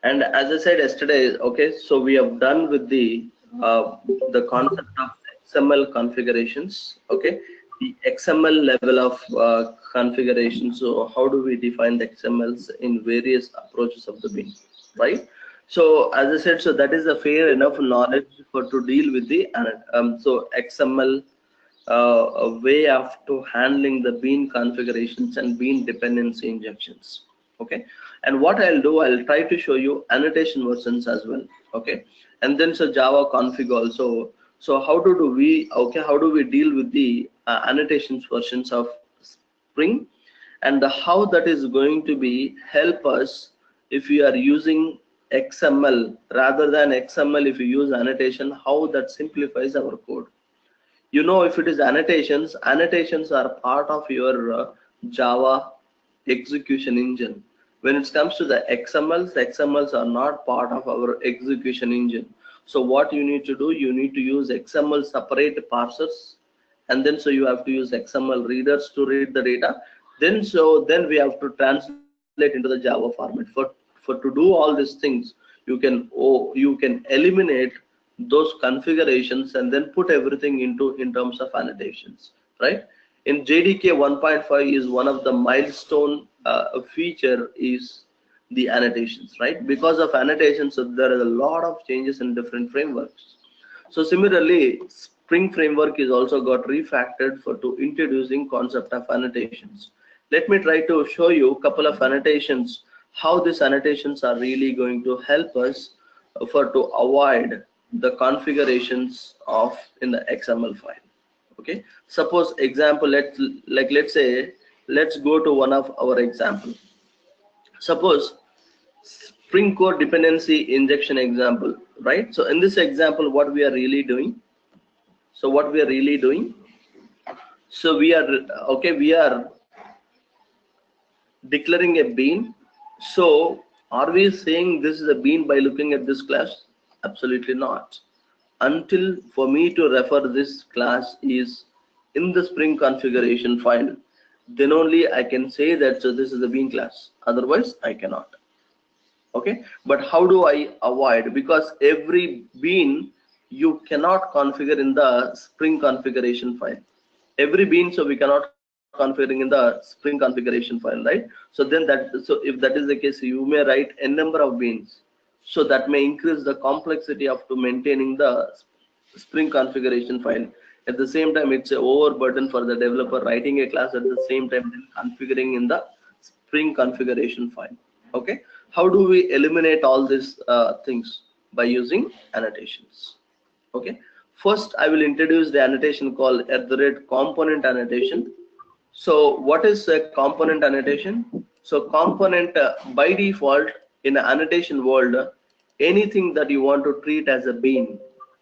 And as I said yesterday, okay, so we have done with the concept of XML configurations, okay, the XML level of configuration. So how do we define the XMLs in various approaches of the bin, right? So as I said, so that is a fair enough knowledge for to deal with the so XML a way of to handling the bean configurations and bean dependency injections. Okay, and what I'll do, I'll try to show you annotation versions as well. Okay, and then so Java config also. So how do we, okay, how do we deal with the annotations versions of Spring, and how that is going to be help us if we are using XML rather than XML. If you use annotation, how that simplifies our code. You know, if it is annotations, annotations are part of your Java execution engine. When it comes to the XMLs are not part of our execution engine. So what you need to do, you need to use XML separate parsers, and then so you have to use XML readers to read the data. Then we have to translate into the Java format. For to do all these things, you can eliminate those configurations and then put everything into in terms of annotations, right? In JDK 1.5 is one of the milestone feature is the annotations, right? Because of annotations, so there are a lot of changes in different frameworks. So similarly, Spring framework is also got refactored for to introducing concept of annotations. Let me try to show you a couple of annotations, how these annotations are really going to help us for to avoid the configurations of in the XML file. Okay, suppose example, let's say, let's go to one of our example. Suppose Spring Core dependency injection example, right? So in this example, what we are really doing, so we are, okay, we are declaring a bean. So are we saying this is a bean by looking at this class? Absolutely not. Until for me to refer this class is in the Spring configuration file, then only I can say that so this is a bean class, otherwise I cannot. Okay, but how do I avoid? Because every bean you cannot configure in the Spring configuration file. Every bean, so we cannot configure in the Spring configuration file, right? So then so if that is the case, you may write n number of beans, so that may increase the complexity of to maintaining the Spring configuration file. At the same time, it's a overburden for the developer writing a class at the same time then configuring in the Spring configuration file. Okay, how do we eliminate all these things? By using annotations. Okay, first I will introduce the annotation called @component annotation. So what is a component annotation? So component by default in the annotation world, anything that you want to treat as a bean,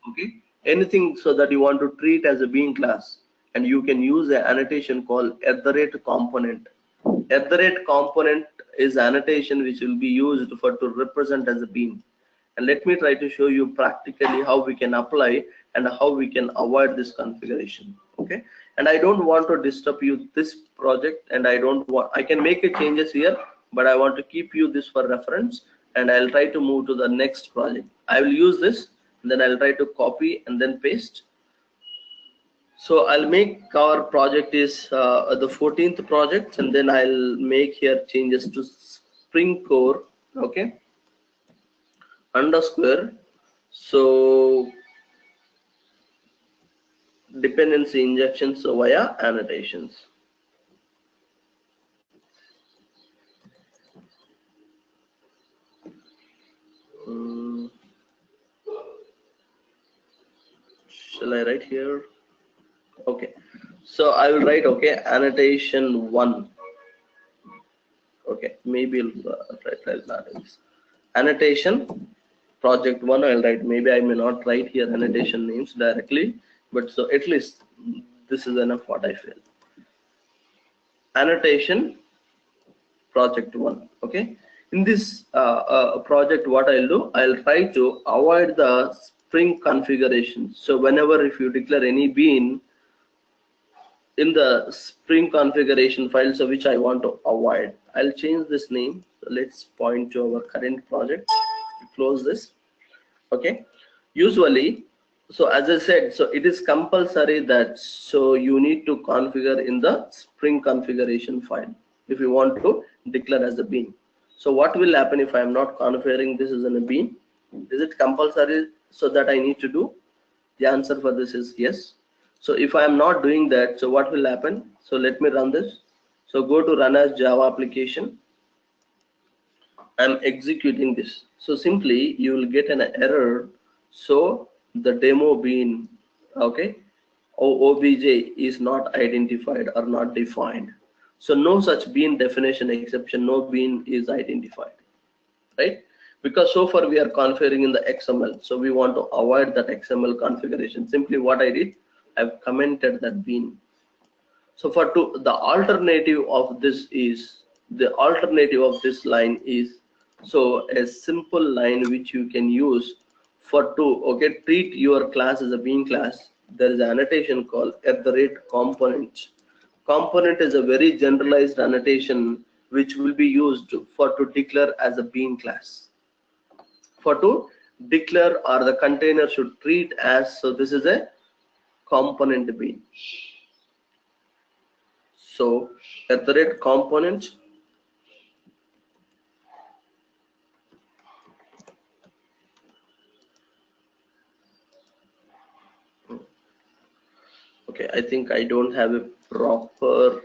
okay, anything so that you want to treat as a bean class, and you can use an annotation called @component. @component is annotation which will be used for to represent as a bean. And let me try to show you practically how we can apply and how we can avoid this configuration. Okay, and I don't want to disturb you this project, and I can make a changes here, but I want to keep you this for reference, and I'll try to move to the next project. I will use this, and then I'll try to copy and then paste. So I'll make our project is the 14th project, and then I'll make here changes to Spring Core, okay, underscore, so dependency injections via annotations. Shall I write here? Okay, so I will write, okay, annotation 1. Okay, maybe write that is annotation project 1. I'll write, maybe I may not write here annotation names directly, but so at least this is enough what I feel. Annotation project 1. Okay, in this project, what I'll do, I'll try to avoid the Spring configuration. So whenever if you declare any bean in the Spring configuration file, so which I want to avoid, I'll change this name. So let's point to our current project. close this. Okay, usually, so as I said, so it is compulsory that so you need to configure in the Spring configuration file if you want to declare as a bean. So what will happen if I am not configuring this as a bean? Is it compulsory so that I need to do? The answer for this is yes. So if I am not doing that, so what will happen? So let me run this. So go to run as Java application. I'm executing this. So simply you will get an error. So the demo bean, okay, OBJ is not identified or not defined. So no such bean definition exception, no bean is identified, right? Because so far we are configuring in the XML, so we want to avoid that XML configuration. Simply what I did, I've commented that bean. So for the alternative of this is, the alternative of this line is, so a simple line which you can use for to, okay, treat your class as a bean class. There is an annotation called @component. Component is a very generalized annotation which will be used for to declare as a bean class. For to declare or the container should treat as, so this is a component bean. So @component, okay, I think I don't have a proper,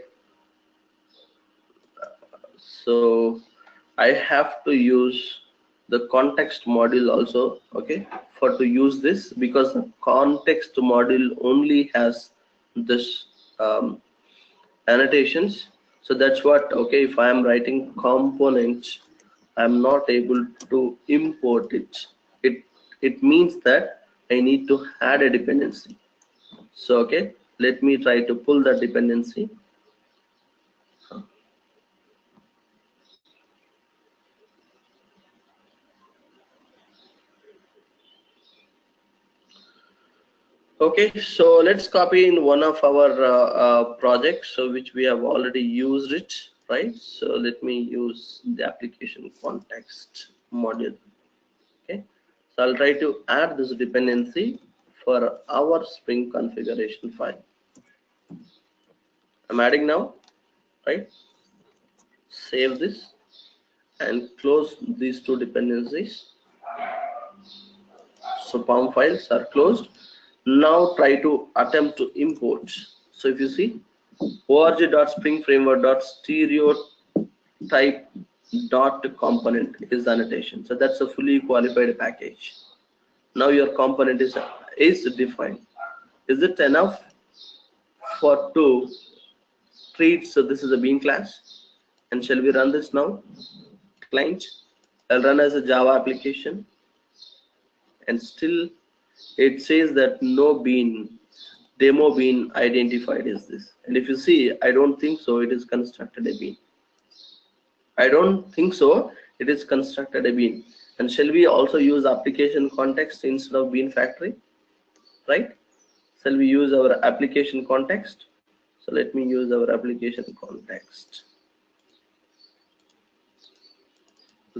so I have to use the context module also, okay, for to use this, because the context module only has this annotations. So that's what, okay, if I am writing component, I'm not able to import it. It means that I need to add a dependency. So okay, let me try to pull that dependency. Okay, so let's copy in one of our projects, so which we have already used it, right? So let me use the application context module. Okay, so I'll try to add this dependency for our Spring configuration file. I'm adding now, right? Save this and close these two dependencies. So POM files are closed. Now try to attempt to import. So if you see org.springframework.stereotype.component is the annotation. So that's a fully qualified package. Now your component is defined. Is it enough for to treat? So this is a bean class, and shall we run this now? Client, I'll run as a Java application, and still it says that no bean, demo bean identified is this. And if you see, I don't think so it is constructed a bean. I don't think so it is constructed a bean. And shall we also use application context instead of bean factory, right? Shall we use our application context? So let me use our application context.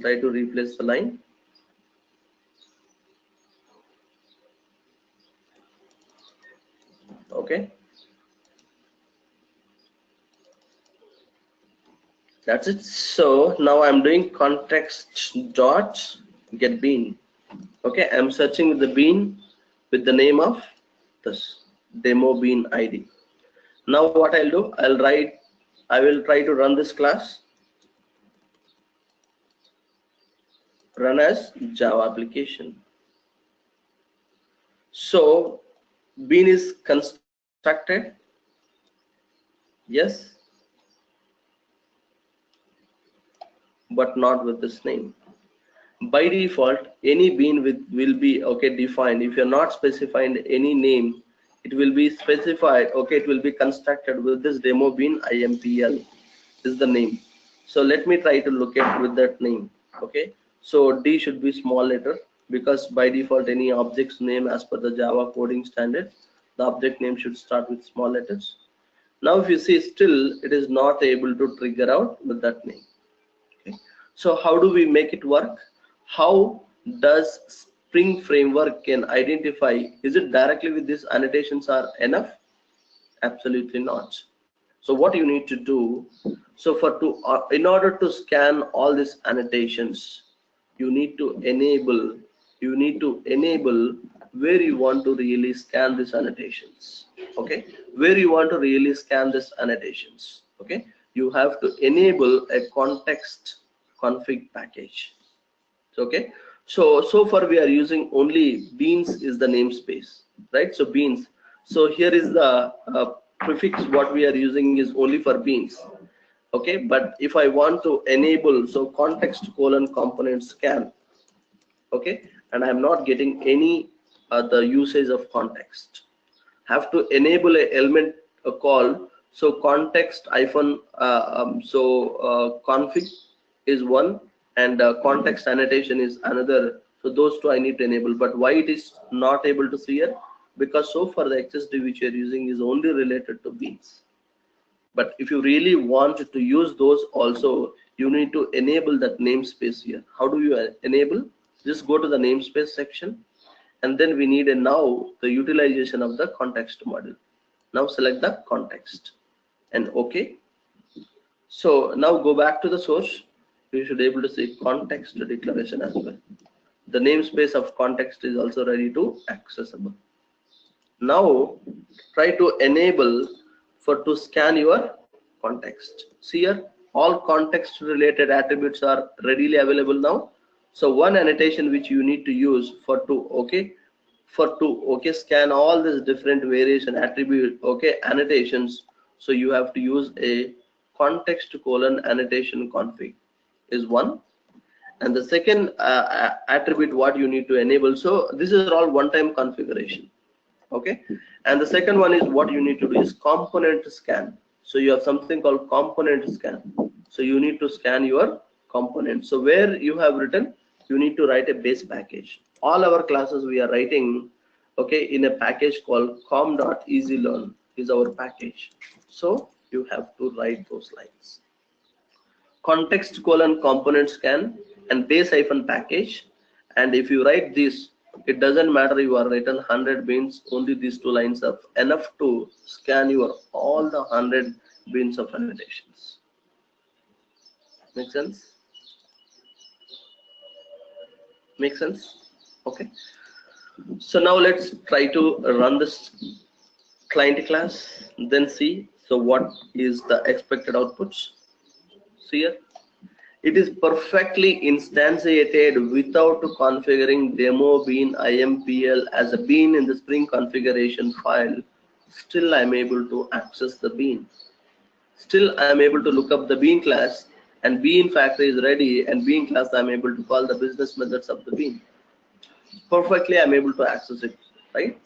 Try to replace the line. Okay, that's it. So now I'm doing context dot get bean. Okay, I'm searching with the bean with the name of this demo bean ID. Now what I'll do, I will try to run this class, run as Java application. So bean is constructed, yes, but not with this name. By default, any bean will be, okay, defined. If you're not specifying any name, it will be specified, okay, it will be constructed with this demo bean IMPL is the name. So let me try to look at with that name. Okay, so D should be small letter, because by default any object's name as per the Java coding standard, the object name should start with small letters. Now if you see, still it is not able to trigger out with that name. Okay, so how do we make it work? How does Spring Framework can identify, is it directly with these annotations are enough? Absolutely not. So what you need to do, so in order to scan all these annotations, you need to enable where you want to really scan these annotations. Okay, where you want to really scan these annotations. Okay, you have to enable a context config package. Okay, so far we are using only beans is the namespace, right? So beans, so here is the prefix what we are using is only for beans. Okay, but if I want to enable, so context colon component scan, okay, and I'm not getting any other usage of context, have to enable a element a call, so context hyphen config is one, and context annotation is another. So those two I need to enable. But why it is not able to see here? Because so far the XSD which you are using is only related to beans. But if you really want to use those also, you need to enable that namespace here. How do you enable? Just go to the namespace section, and then we need now the utilization of the context module. Now select the context and OK. So now go back to the source. You should be able to see context declaration as well. The namespace of context is also ready to accessible. Now try to enable to scan your context. See here, all context related attributes are readily available now. So one annotation which you need to use scan all these different variation attribute annotations. So you have to use a context colon annotation config is one, and the second attribute what you need to enable. So this is all one-time configuration. Okay, and the second one is what you need to do is component scan. So you have something called component scan. So you need to scan your component. So where you have written, you need to write a base package. All our classes we are writing in a package called com.easylearn is our package. So you have to write those lines. Context colon component scan and base hyphen package. And if you write this, it doesn't matter you are written 100 beans, only these two lines are enough to scan your all the 100 beans of annotations. Make sense? Make sense? Okay. So now let's try to run this client class, then see so what is the expected outputs. See here, it is perfectly instantiated without configuring demo bean impl as a bean in the Spring configuration file. Still I'm able to access the bean. Still I'm able to look up the bean class, and bean factory is ready, and bean class I'm able to call the business methods of the bean. Perfectly I'm able to access it, right?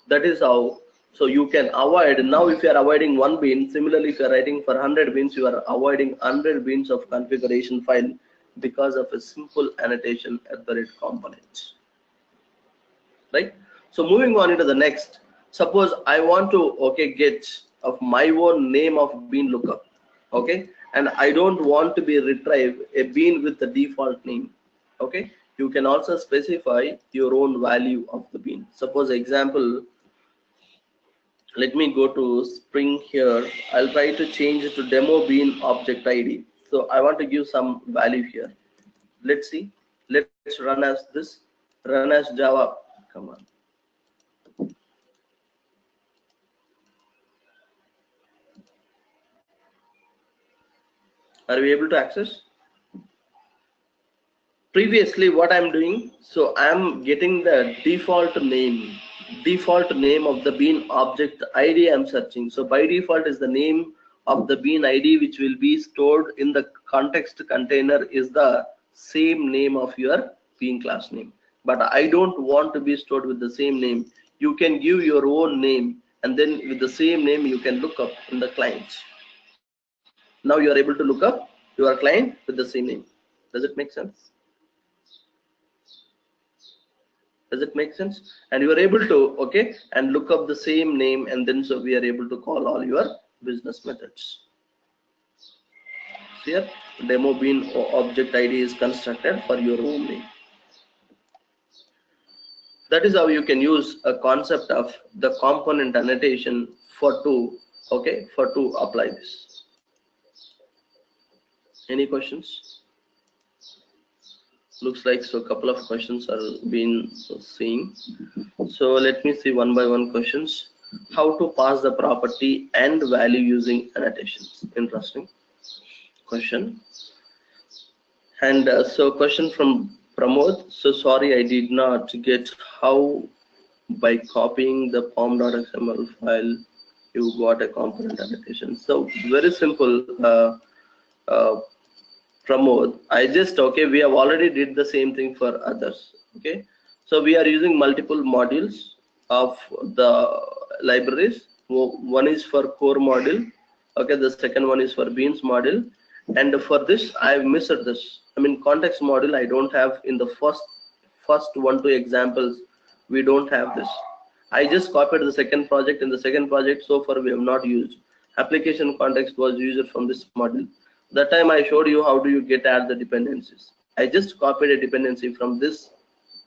That is how. So you can avoid, now if you are avoiding one bean, similarly if you are writing for 100 beans, you are avoiding 100 beans of configuration file because of a simple annotation at the rate component, right? So moving on into the next, suppose I want to get of my own name of bean lookup, and I don't want to be retrieve a bean with the default name. You can also specify your own value of the bean. Suppose example, let me go to Spring here. I'll try to change it to demo bean object ID. So I want to give some value here. Let's see. Let's run as this. Run as Java. Come on. Are we able to access? Previously, what I'm doing, so I'm getting the default name of the bean object ID I'm searching. So by default is the name of the bean ID which will be stored in the context container is the same name of your bean class name. But I don't want to be stored with the same name. You can give your own name, and then with the same name you can look up in the client. Now you are able to look up your client with the same name. Does it make sense? Does it make sense? And you are able to and look up the same name, and then so we are able to call all your business methods. here. Demo bean object ID is constructed for your home name. That is how you can use a concept of the component annotation for to apply this. Any questions? Looks like so a couple of questions are being seen. So let me see one by one questions. How to pass the property and value using annotations? Interesting question. And so question from Pramod. So sorry, I did not get how by copying the pom.xml file you got a component annotation. So very simple, Pramod. I just we have already did the same thing for others. Okay, so we are using multiple modules of the libraries. One is for core module. Okay, the second one is for beans module. And for this, I've missed this. I mean, context module I don't have in the first 1-2 examples. We don't have this. I just copied the second project. In the second project, so far we have not used. Application context was used from this module. That time I showed you how do you add the dependencies. I just copied a dependency from this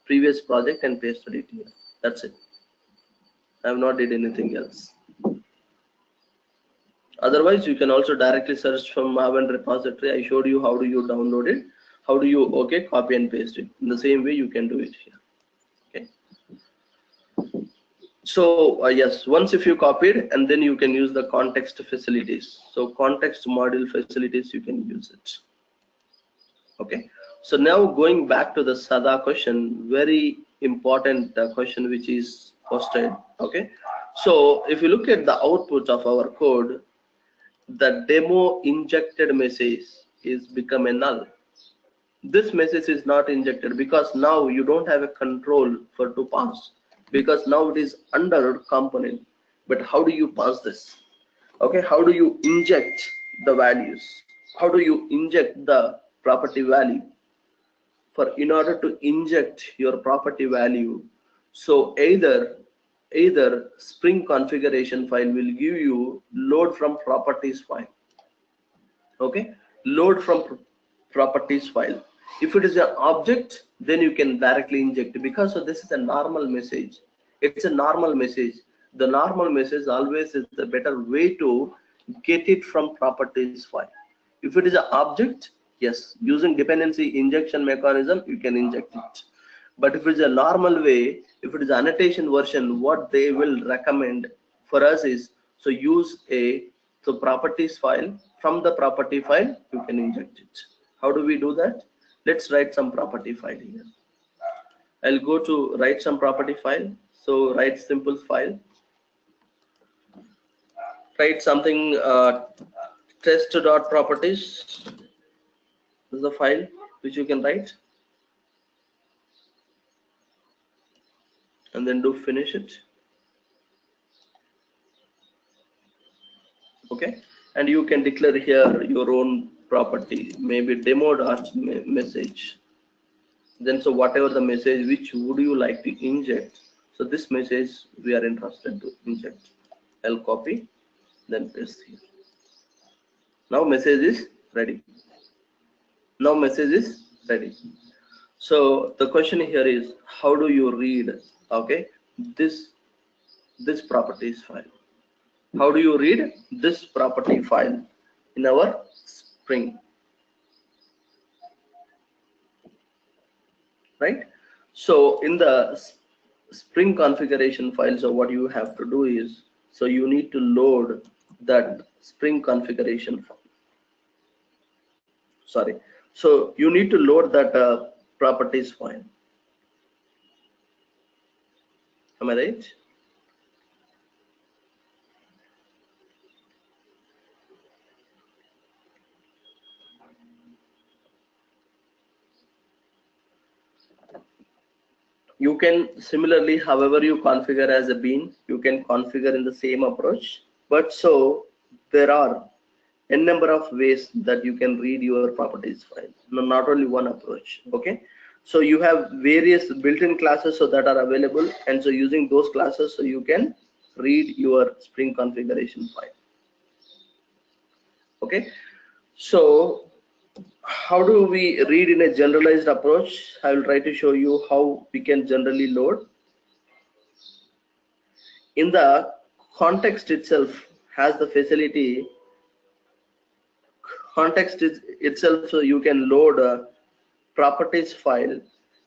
previous project and pasted it here. That's it. I have not did anything else. Otherwise, you can also directly search from Maven repository. I showed you how do you download it, how do you copy and paste it. In the same way, you can do it here. Okay. So yes, once if you copied, and then you can use the context facilities. So context module facilities, you can use it. Okay. So now going back to the Sada question, very important question which is posted. Okay. So if you look at the output of our code, the demo injected message is become a null. This message is not injected because now you don't have a control for to pass, because now it is under component. But how do you pass this? Okay, how do you inject the values? How do you inject the property value? In order to inject your property value, so either Spring configuration file will give you load from properties file. Okay, load from properties file. If it is an object, then you can directly inject, because so this is a normal message. It's a normal message. The normal message always is the better way to get it from properties file. If it is an object, yes, using dependency injection mechanism, you can inject it. But if it's a normal way, if it is annotation version, what they will recommend for us is, so use a properties file. From the property file, you can inject it. How do we do that? Let's write some property file here. I'll go to write some property file. So write simple file. Write something test.properties. This is the file which you can write. And then do finish it. Okay, and you can declare here your own property, maybe demo.message. Then so whatever the message which would you like to inject, so this message we are interested to inject. I'll copy, then paste here. Now message is ready. Now message is ready. So the question here is, how do you read this properties file? How do you read this property file in our Spring? Right? So in the Spring configuration file, so what you have to do is, so you need to load that Spring configuration file. Sorry. So you need to load that properties file. Am I right? You can similarly, however you configure as a bean, you can configure in the same approach. But so there are a number of ways that you can read your properties file. No, not only one approach. Okay. So you have various built-in classes so that are available, and so using those classes, so you can read your Spring configuration file. Okay. So How do we read in a generalized approach? I will try to show you how we can generally load. In the context itself has the facility, context is itself, so you can load a properties file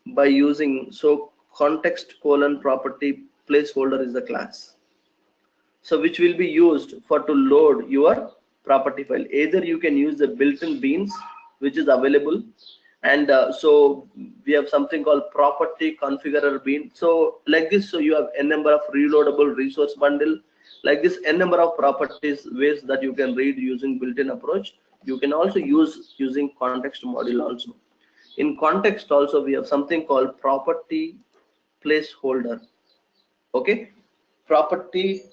by using, so context colon property placeholder is the class, so which will be used for to load your property file. Either you can use the built-in beans which is available, and so we have something called property configurer bean, so like this, so you have n number of reloadable resource bundle, like this n number of properties ways that you can read using built-in approach. You can also use using context module also. In context also we have something called property placeholder. Okay, property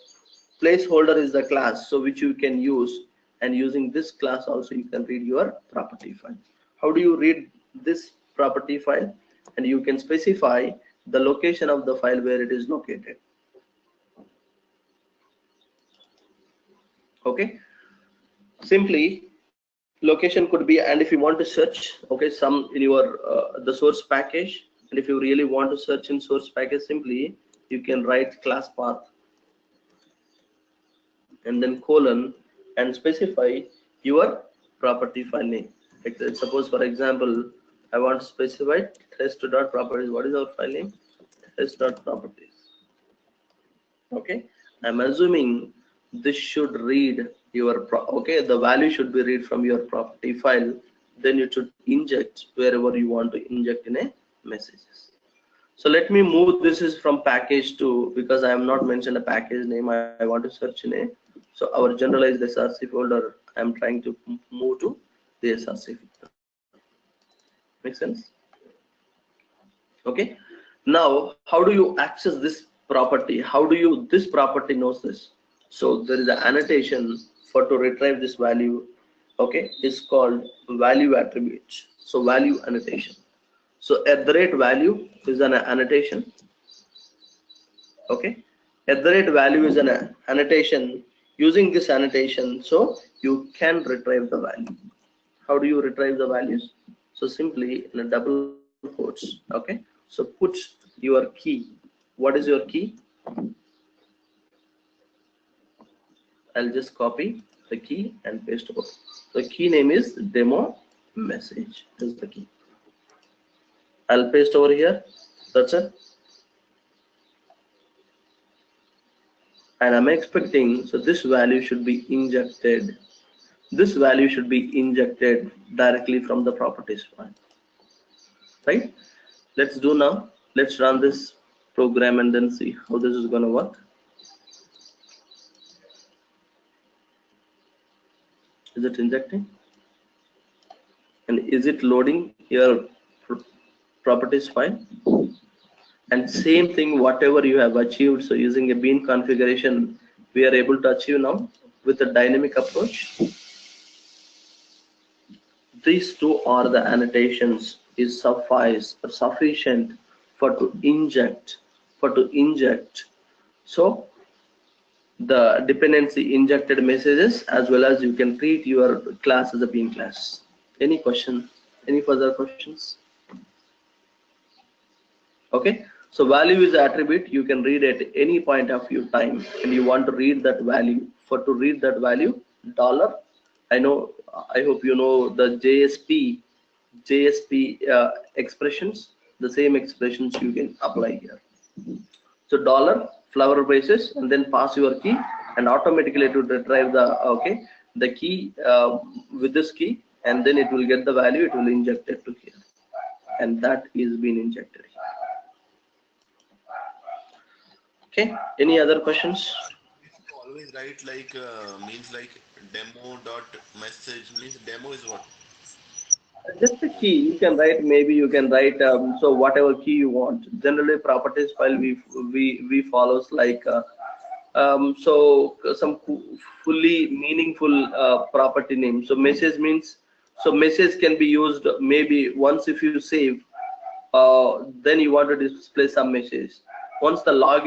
placeholder is the class, so which you can use, and using this class also you can read your property file. How do you read this property file? And you can specify the location of the file where it is located. Okay, simply location could be, and if you want to search, okay, some in your the source package, and if you really want to search in source package, simply you can write class path and then colon and specify your property file name. Like, suppose for example I want to specify test.properties. What is our file name? Test.properties. Okay, I'm assuming this should read your okay, the value should be read from your property file, then you should inject wherever you want to inject in a messages. So let me move, this is from package to, because I have not mentioned a package name, I want to search in a, so our generalized src folder, I'm trying to move to the src folder. Make sense? Okay, now how do you access this property? How do you, this property knows this? So there is an annotation for to retrieve this value. Okay, is called value attribute. So value annotation. So at the rate value is an annotation. Okay, at the rate value is an annotation. Using this annotation, so you can retrieve the value. How do you retrieve the values? So simply in a double quotes. Okay, so put your key. What is your key? I'll just copy the key and paste over. The key name is demo message. This is the key. I'll paste over here. That's it. And I'm expecting, so this value should be injected. This value should be injected directly from the properties file. Right? Let's do now. Let's run this program and then see how this is going to work. Is it injecting? And is it loading your properties file? And same thing, whatever you have achieved, so using a bean configuration, we are able to achieve now with a dynamic approach. These two are the annotations is sufficient for to inject, so the dependency injected messages, as well as you can treat your class as a bean class. Any question? Any further questions? Okay, so value is attribute you can read at any point of your time, and you want to read that value. For to read that value, dollar, I hope you know the JSP expressions, the same expressions you can apply here. So dollar flower braces, and then pass your key, and automatically it will retrieve the the key with this key, and then it will get the value, it will inject it to here, and that is being injected here. Okay, any other questions? Always write like means like demo dot message means demo is what? Just a key you can write, maybe you can write so whatever key you want. Generally properties file we follows like so some fully meaningful property name. So message means, so message can be used maybe once if you save, then you want to display some message. Once the log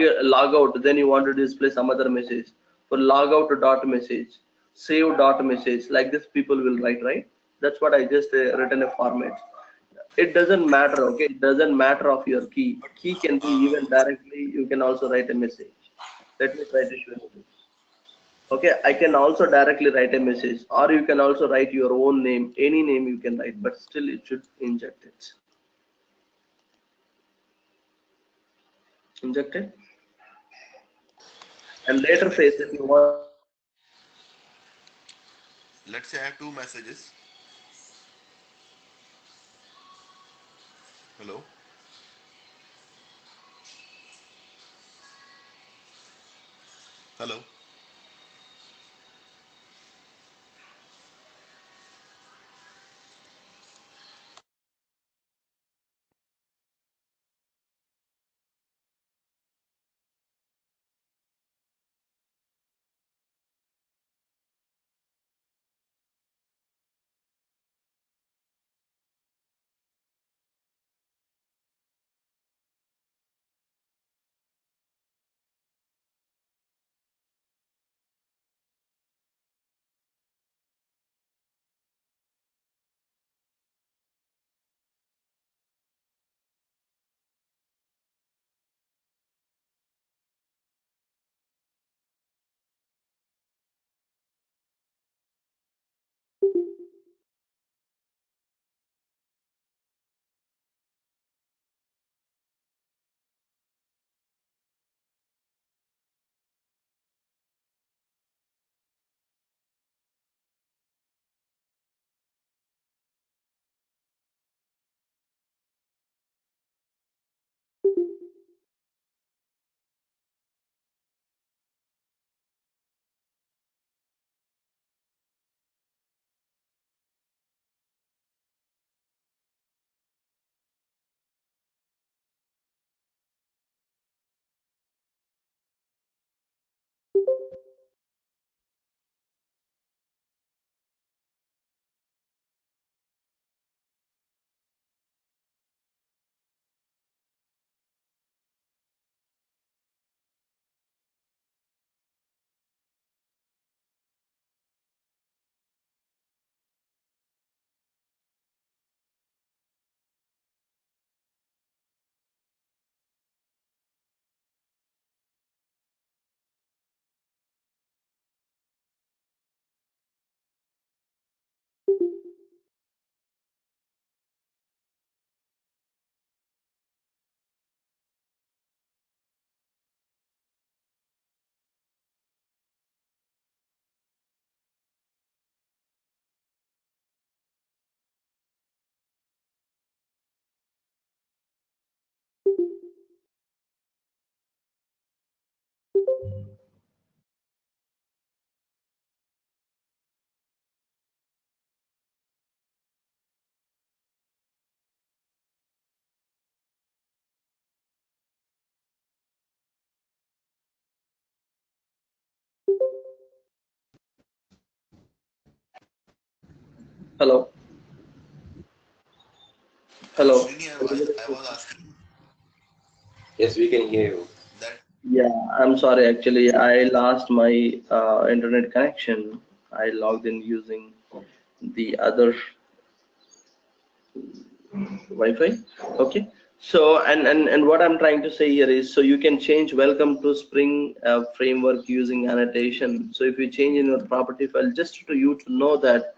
out, then you want to display some other message. For log out dot message, save dot message, like this people will write, right? That's what I just written a format. It doesn't matter, okay? It doesn't matter of your key. But Key can be even directly, you can also write a message. Let me try to show you this. Okay, I can also directly write a message, or you can also write your own name, any name you can write, but still it should inject it. Inject it. And yeah, later phase, if you want to change it, you can change it. let's say I have two messages. Hello, hello. Hello. Hello. Srini, Everybody I is was asking Yes, we can hear you. that. Yeah, I'm sorry. Actually, I lost my internet connection. I logged in using the other Wi-Fi. Okay. So, and what I'm trying to say here is, so you can change welcome to Spring framework using annotation. So if you change in your property file, just to you to know that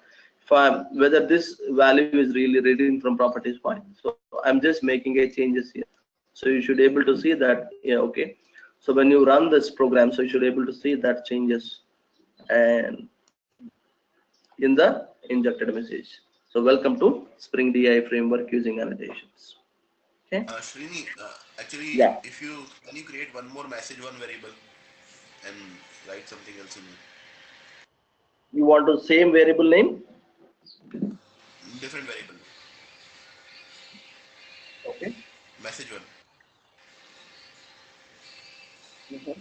if whether this value is really reading from properties file. So I'm just making a changes here. So you should able to see that. Yeah. Okay. So when you run this program, so you should able to see that changes and in the injected message. So welcome to Spring DI framework using annotations. Okay. Srini, actually, Yeah. if you can you create one more message, one variable, and write something else in it. You want to same variable name? Different variable, Okay. message one, Mhm.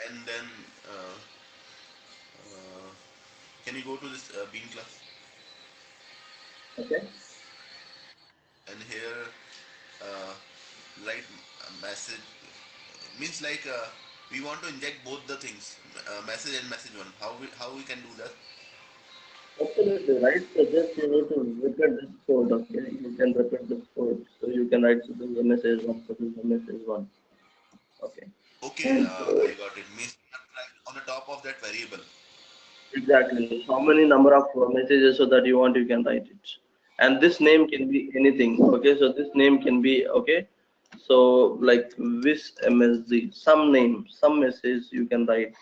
and then uh, uh, can you go to this bean class Okay. and here uh, write a message means like we want to inject both the things, message and message one. How we can do that? Absolutely right. So just you need to repeat this code. Okay, you can repeat this code. So you can write, so this is the message one. So this is the message one. Okay. Okay, And so I got it. Means on the top of that variable. exactly how many number of messages so that you want, you can write it. And this name can be anything. Okay, so this name can be okay. So like this MSG, some name, some message you can write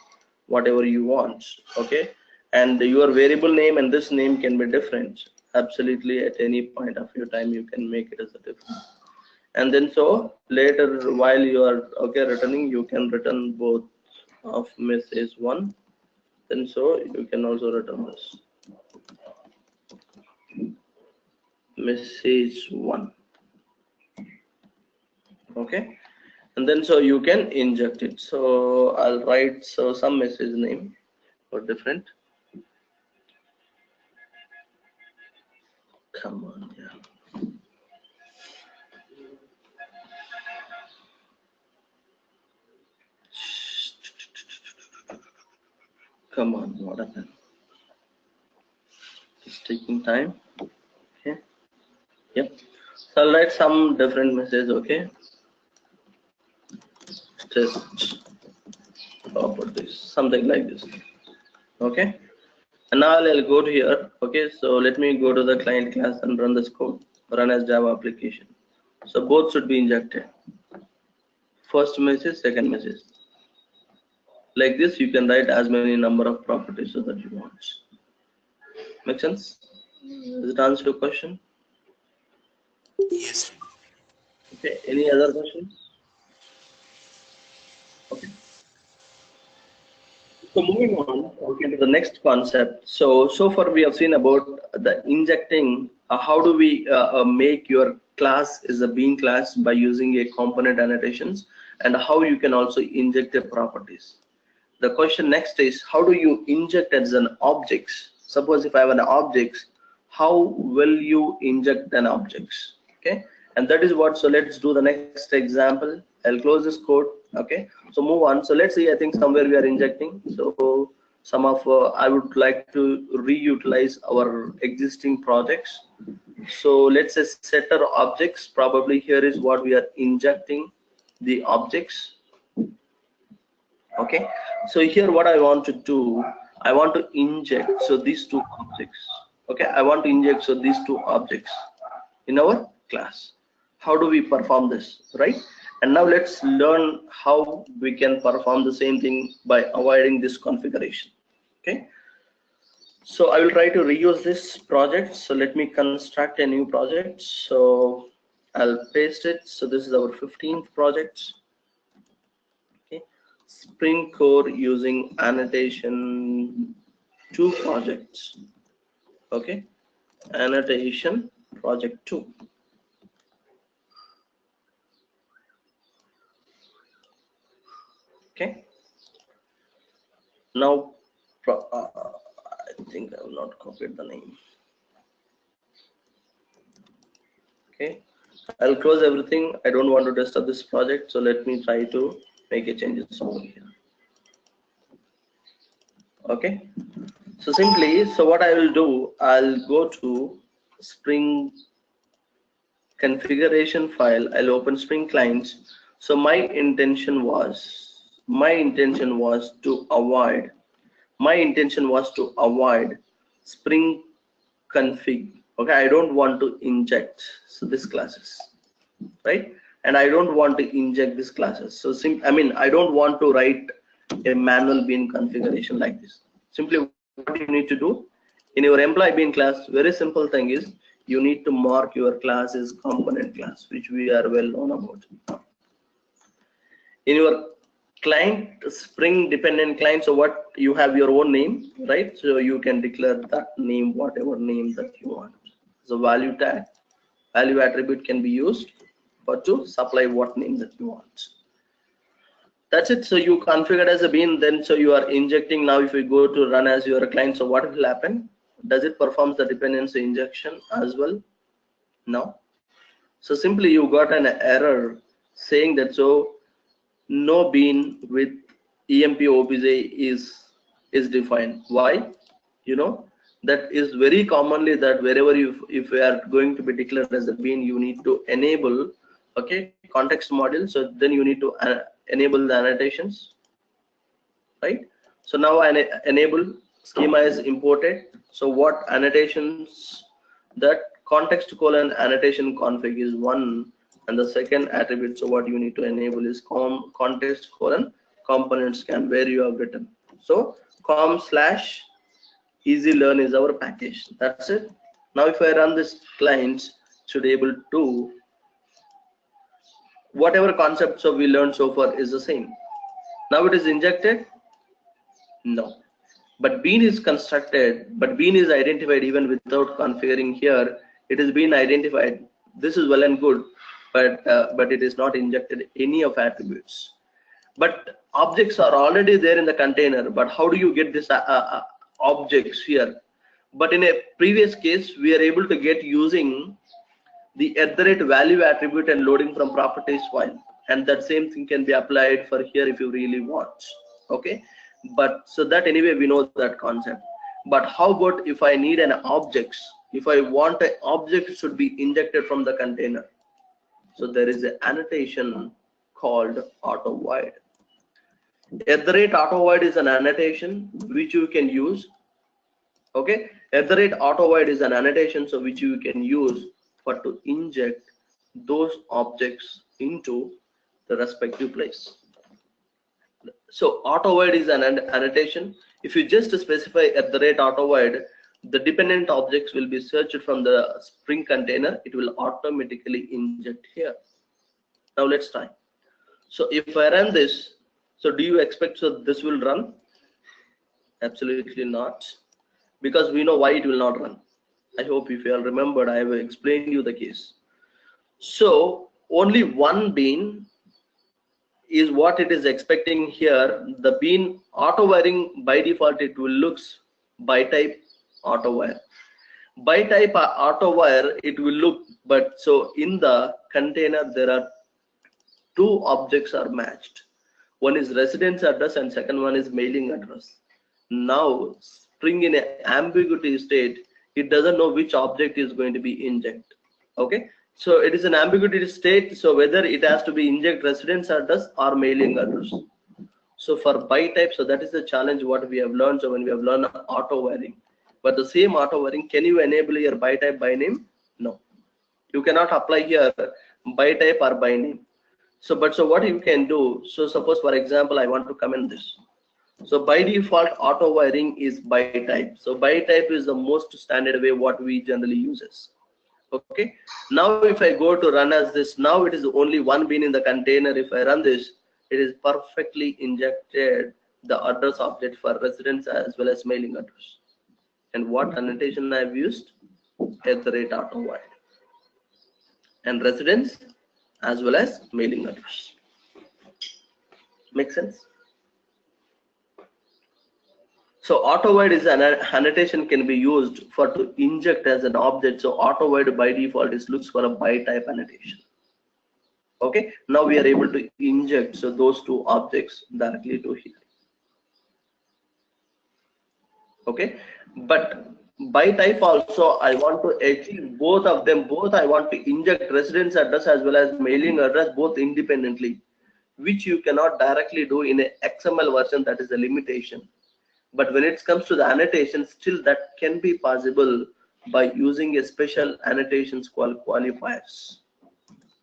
whatever you want. Okay, and your variable name and this name can be different. Absolutely, at any point of your time you can make it as a different. And then so later while you are okay returning, you can return both of message one, then so you can also return this message one. Okay, and then so you can inject it. So I'll write so some message name for different. Come on, yeah. Come on, what happened? It's taking time. Okay, yep. So I'll write some different message. Okay, test properties, something like this. Okay, and now I'll go to here. Okay, so let me go to the client class and run this code, run as Java application. So both should be injected. First message, second message. Like this, you can write as many number of properties so that you want. Make sense? Does it answer your question? Yes. Okay, any other questions? Okay. So moving on, okay, to the next concept. So far we have seen about the injecting. How do we make your class is a being class by using a component annotations, and how you can also inject the properties. The question next is, how do you inject as an objects? Suppose if I have an object, how will you inject an objects? Okay, and that is what. So let's do the next example. I'll close this code. Okay, so move on. So let's see. I think somewhere we are injecting. So some of I would like to reutilize our existing projects. So let's say setter objects. Probably here is what we are injecting the objects. Okay, so here what I want to do, I want to inject so these two objects. Okay, I want to inject so these two objects in our class. How do we perform this, right? And now let's learn how we can perform the same thing by avoiding this configuration. Okay, so I will try to reuse this project. So let me construct a new project. So I'll paste it. So this is our 15th project. Okay, Spring Core using annotation 2 projects. Okay, annotation project 2. Okay, now I think I will not copy the name. Okay, I'll close everything. I don't want to disturb this project, so let me try to make a changes over here. Okay, so simply, so what I will do, I'll go to Spring configuration file. I'll open Spring clients. So my intention was to avoid Spring config. Okay, I don't want to inject so this classes, right? And I don't want to inject these classes. So I mean I don't want to write a manual bean configuration like this. Simply what you need to do in your employee bean class, very simple thing is you need to mark your class as component class, which we are well known about. In your client Spring dependent client, so what you have your own name, right? So you can declare that name, whatever name that you want. So value tag, value attribute can be used for to supply what name that you want. That's it. So you configured as a bean, then so you are injecting. Now if you go to run as your client, so what will happen? Does it perform the dependency injection as well? No. So simply you got an error saying that so no bean with emp obj is defined. Why? You know, that is very commonly that wherever if we are going to be declared as a bean, you need to enable, okay, context module. So then you need to enable the annotations, right? So now enable schema is imported. So what annotations, that context colon annotation config is one, and the second attribute, so what you need to enable is context colon component scan, where you have written. So com/easy learn is our package. That's it. Now if I run this, clients should able to, whatever concepts we learned so far is the same. Now it is injected. No, but bean is constructed, but bean is identified even without configuring here. It is being identified. This is well and good, but it is not injected any of attributes. But objects are already there in the container. But how do you get this objects here? But in a previous case, we are able to get using the @value attribute and loading from properties file, and that same thing can be applied for here if you really want. Okay, but so that anyway we know that concept. But how about if I need an objects? If I want an object should be injected from the container, so there is an annotation called auto void. @auto void is an annotation which you can use. Okay, @auto void is an annotation so which you can use for to inject those objects into the respective place. So auto void is an annotation. If you just specify @auto void, the dependent objects will be searched from the Spring container. It will automatically inject here. Now let's try. So if I run this, so do you expect so this will run? Absolutely not, because we know why it will not run. I hope if you all remembered, I have explained you the case. So only one bean is what it is expecting here. The bean auto wiring by default, it will looks by type auto wire. By type auto wire, it will look, but so in the container there are two objects are matched. One is residence address and second one is mailing address. Now Spring in an ambiguity state, it doesn't know which object is going to be inject. Okay, so it is an ambiguity state, so whether it has to be inject residence address or mailing address. So for by type, so that is the challenge what we have learned. So when we have learned auto wiring, but the same auto wiring, can you enable your by type by name? No, you cannot apply here by type or by name. So but so what you can do, so suppose for example I want to comment this. So by default auto wiring is by type. So by type is the most standard way what we generally uses. Okay, now if I go to run as this, now it is only one bean in the container. If I run this, it is perfectly injected the address object for residence as well as mailing address. And what annotation I've used? @auto void and residence as well as mailing address. Make sense? So auto void is an annotation can be used for to inject as an object. So auto void by default is looks for a by type annotation. Okay, now we are able to inject so those two objects directly to here. Okay, but by type also I want to achieve both of them. Both I want to inject residence address as well as mailing address both independently, which you cannot directly do in a XML version. That is a limitation. But when it comes to the annotation, still that can be possible by using a special annotations called qualifiers.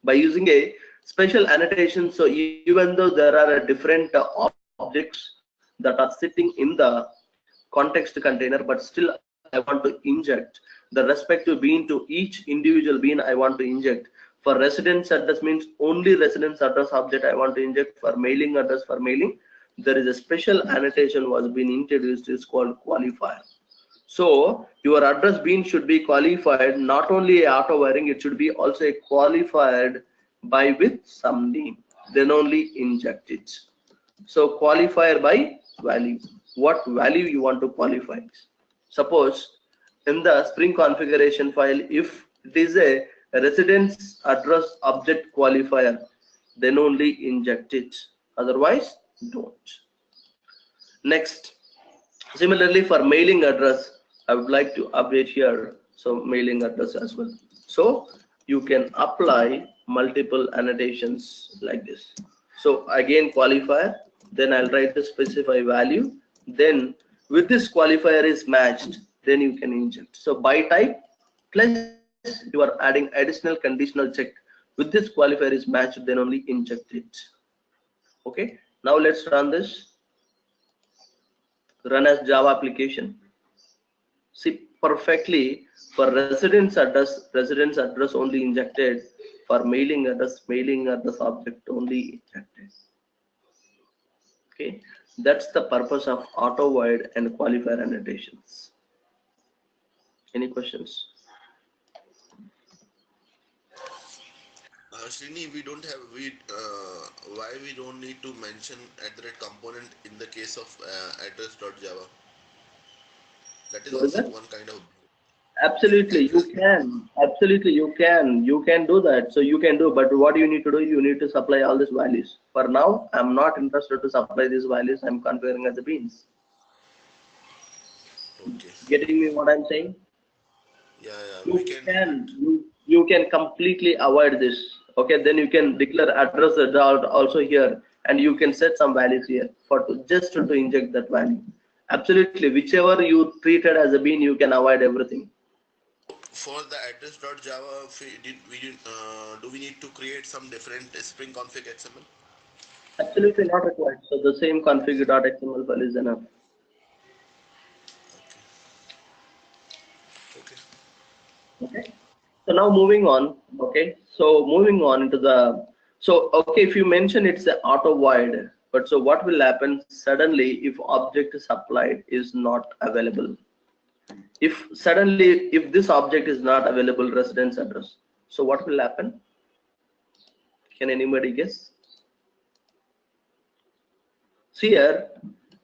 By using a special annotation, so even though there are different objects that are sitting in the context container, but still I want to inject the respective bean to each individual bean I want to inject. For residence address means only residence address object I want to inject. For mailing address, for mailing, there is a special annotation was being introduced, is called qualifier. So your address bean should be qualified, not only auto wiring, it should be also qualified by with some name, then only inject it. So qualifier by value, what value you want to qualify. Suppose in the Spring configuration file, if it is a residence address object qualifier, then only inject it, otherwise don't. Next, similarly for mailing address, I would like to update here, so mailing address as well. So you can apply multiple annotations like this. So again qualifier, then I'll try to specify value, then with this qualifier is matched, then you can inject. So by type plus you are adding additional conditional check. With this qualifier is matched, then only inject it. Okay, now let's run this. Run as Java application. See perfectly for residence address only injected. For mailing address object only injected. Okay, that's the purpose of auto void and qualifier annotations. Any questions? Srini, we don't have why we don't need to mention @ component in the case of address.java. That is What is also that? one kind of Absolutely, you address. can. Absolutely, you can do that. So you can do, but what you need to do, you need to supply all these values. For now, I'm not interested to supply these values. I'm configuring as the beans. Okay. Getting me what I'm saying? Yeah, yeah, we You can do can, it. you can completely avoid this. Okay, then you can declare address also here, and you can set some values here for just to inject that value. Absolutely, whichever you treated as a bean, you can avoid everything. For the address.java, do we need to create some different Spring config XML? Absolutely not required. So the same config.xml file is enough. Okay. Okay. So now moving on. Okay. So moving on into the, so okay, if you mention it's the auto void, but so what will happen suddenly if object is applied is not available? If suddenly if this object is not available residence address, so what will happen? Can anybody guess? So here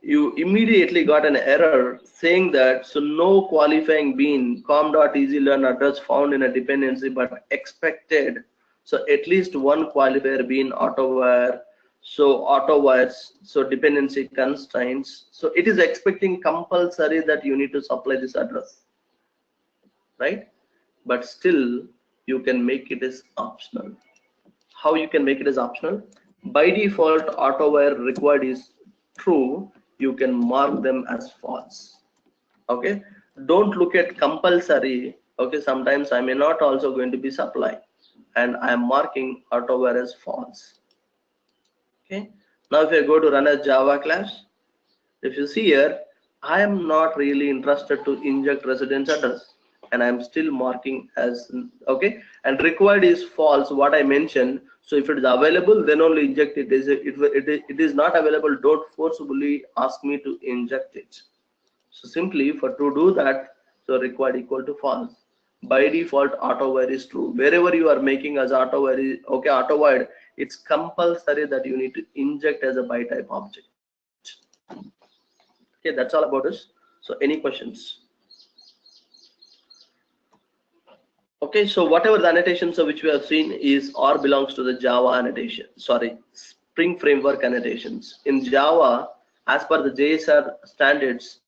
you immediately got an error saying that so no qualifying bean com.easylearn address found in a dependency but expected. So at least one qualifier bean auto-wire, so auto-wires, so dependency constraints. So it is expecting compulsory that you need to supply this address, right? But still you can make it as optional. How you can make it as optional? By default auto wire required is true, you can mark them as false. Okay, don't look at compulsory. Okay, sometimes I may not also going to be supply, and I am marking auto wire as false. Okay, now if I go to run as Java class, if you see here, I am not really interested to inject residence address, and I am still marking as okay. And required is false. What I mentioned. So if it is available, then only inject it. It is not available, don't forcibly ask me to inject it. So simply for to do that, so required equal to false. By default, auto wire is true. Wherever you are making as auto wire is okay, auto wire, it's compulsory that you need to inject as a by type object. Okay, that's all about this. So any questions? Okay, so whatever the annotations of which we have seen is or belongs to the Java annotation, sorry, Spring Framework annotations. In Java, as per the JSR standards,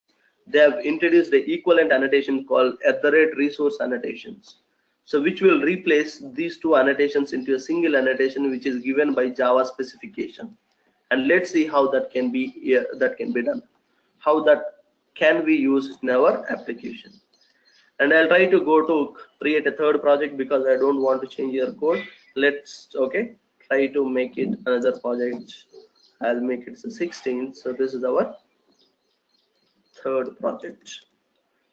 they have introduced the equivalent annotation called @resource annotations. So which will replace these two annotations into a single annotation which is given by Java specification. And let's see how that can be done. How that can be used in our application. And I'll try to go to create a third project because I don't want to change your code. Let's okay try to make it another project. I'll make it 16. So this is our third project.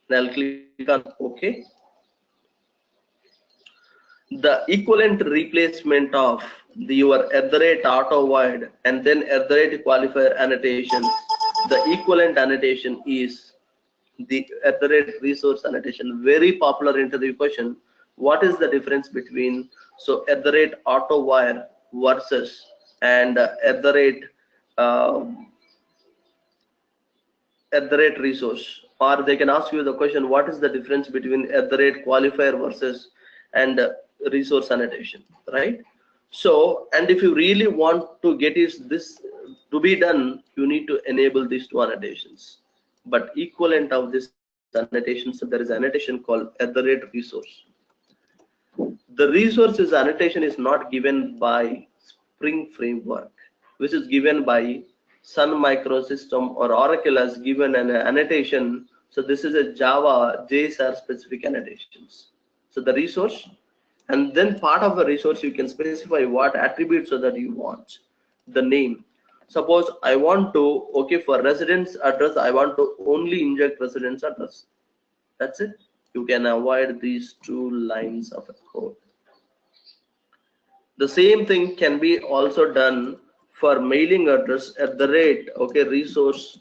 And I'll click on OK. The equivalent replacement of your @auto void and then @qualifier annotation. The equivalent annotation is the @resource annotation. Very popular interview question. What is the difference between so @auto wire versus and resource? Or they can ask you the question, what is the difference between @qualifier versus and resource annotation, right? So, and if you really want to get this to be done, you need to enable these two annotations. But equivalent of this annotation. So there is annotation called @resource. The resources annotation is not given by Spring Framework, which is given by Sun Microsystem or Oracle has given an annotation. So this is a Java JSR specific annotations. So the resource, and then part of the resource you can specify what attributes so that you want. The name. Suppose I want to, okay, for residence address, I want to only inject residence address. That's it. You can avoid these 2 lines of code. The same thing can be also done for mailing address okay, resource,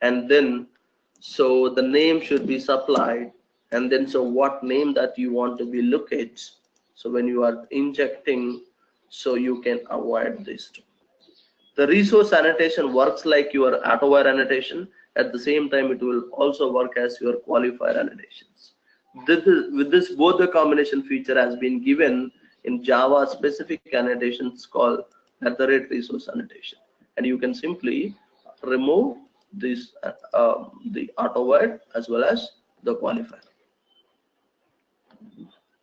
and then so the name should be supplied, and then so what name that you want to be located. So when you are injecting, so you can avoid this too. The resource annotation works like your AutoWire annotation. At the same time, it will also work as your qualifier annotations. With this, both the combination feature has been given in Java specific annotations called @resource annotation, and you can simply remove this the AutoWire as well as the qualifier.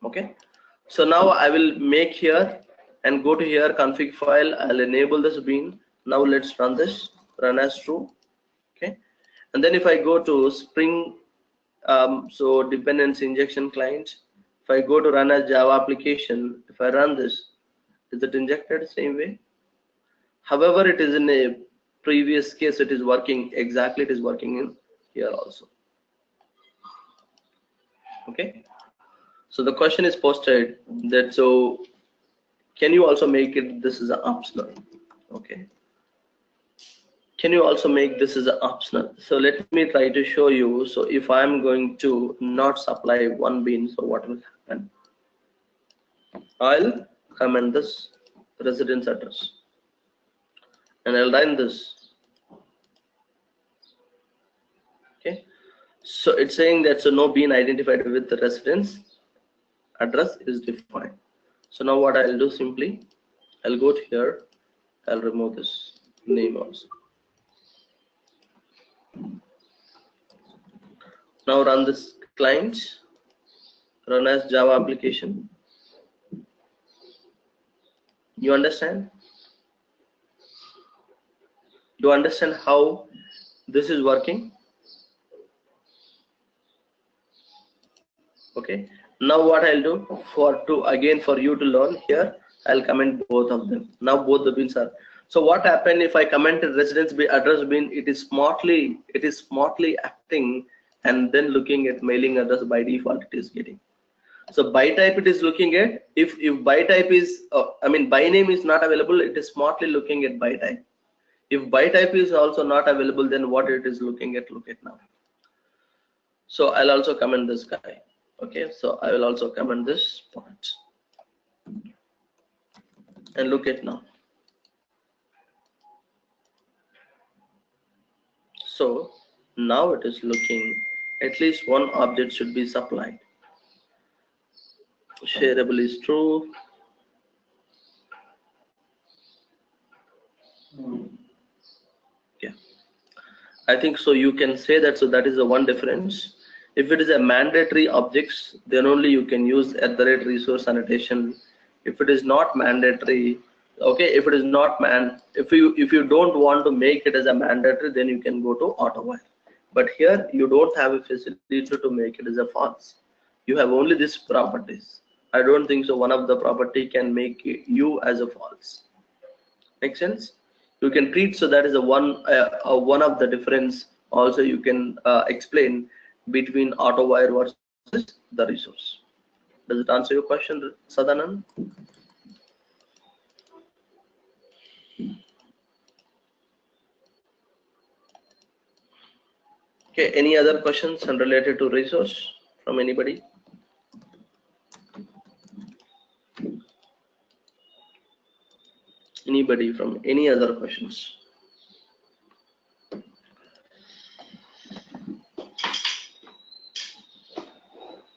Okay, so now I will make here and go to here config file. I'll enable this bean. Now let's run this, run as true. Okay, and then if I go to Spring, so dependency injection client, if I go to run as Java application, if I run this, is it injected same way? However, it is in a previous case, it is working exactly, it is working in here also. Okay, so the question is posted that, so can you also make it, this is an optional. Okay, can you also make this as an optional? So let me try to show you. So if I'm going to not supply one bean, so what will happen? I'll comment this residence address and I'll run this. Okay, so it's saying that so no bean identified with the residence address is defined. So now what I'll do, simply I'll go to here, I'll remove this name also. Now run this client, run as Java application. You understand? You understand how this is working? Okay, now what I'll do for you to learn here, I'll comment both of them. Now both the beans are. So what happened if I commented residence address bean? It is smartly acting and then looking at mailing address. By default it is getting. So by type it is looking at, if by type is by name is not available, it is smartly looking at by type. If by type is also not available, then what it is looking at, look at now. So I'll also comment this guy. Okay, so I will also comment this part and look at now. So now it is looking, at least one object should be supplied. Shareable is true. Yeah, I think so. You can say that. So that is the one difference. If it is a mandatory objects, then only you can use @resource annotation. If it is not mandatory, okay, if it is not if you don't want to make it as a mandatory, then you can go to AutoWire. But here you don't have a facility to make it as a false. You have only these properties. I don't think so one of the property can make you as a false. Make sense? You can treat, so that is a one of the difference. Also you can explain between AutoWire versus the resource. Does it answer your question, Sadanand? Okay, any other questions related to resource from anybody? Anybody from any other questions?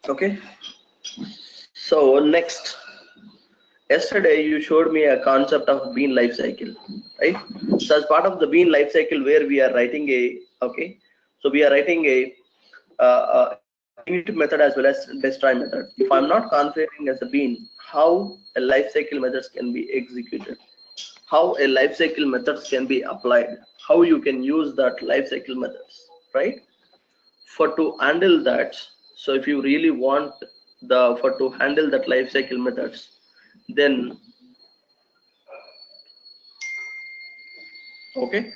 Okay, so next, yesterday you showed me a concept of bean life cycle, right? So as part of the bean life cycle, where we are writing a, okay, so we are writing a init method as well as destroy method. If I'm not configuring as a bean, how a lifecycle methods can be executed, how a lifecycle methods can be applied, how you can use that lifecycle methods, right? For to handle that, so if you really want to handle that lifecycle methods, then okay,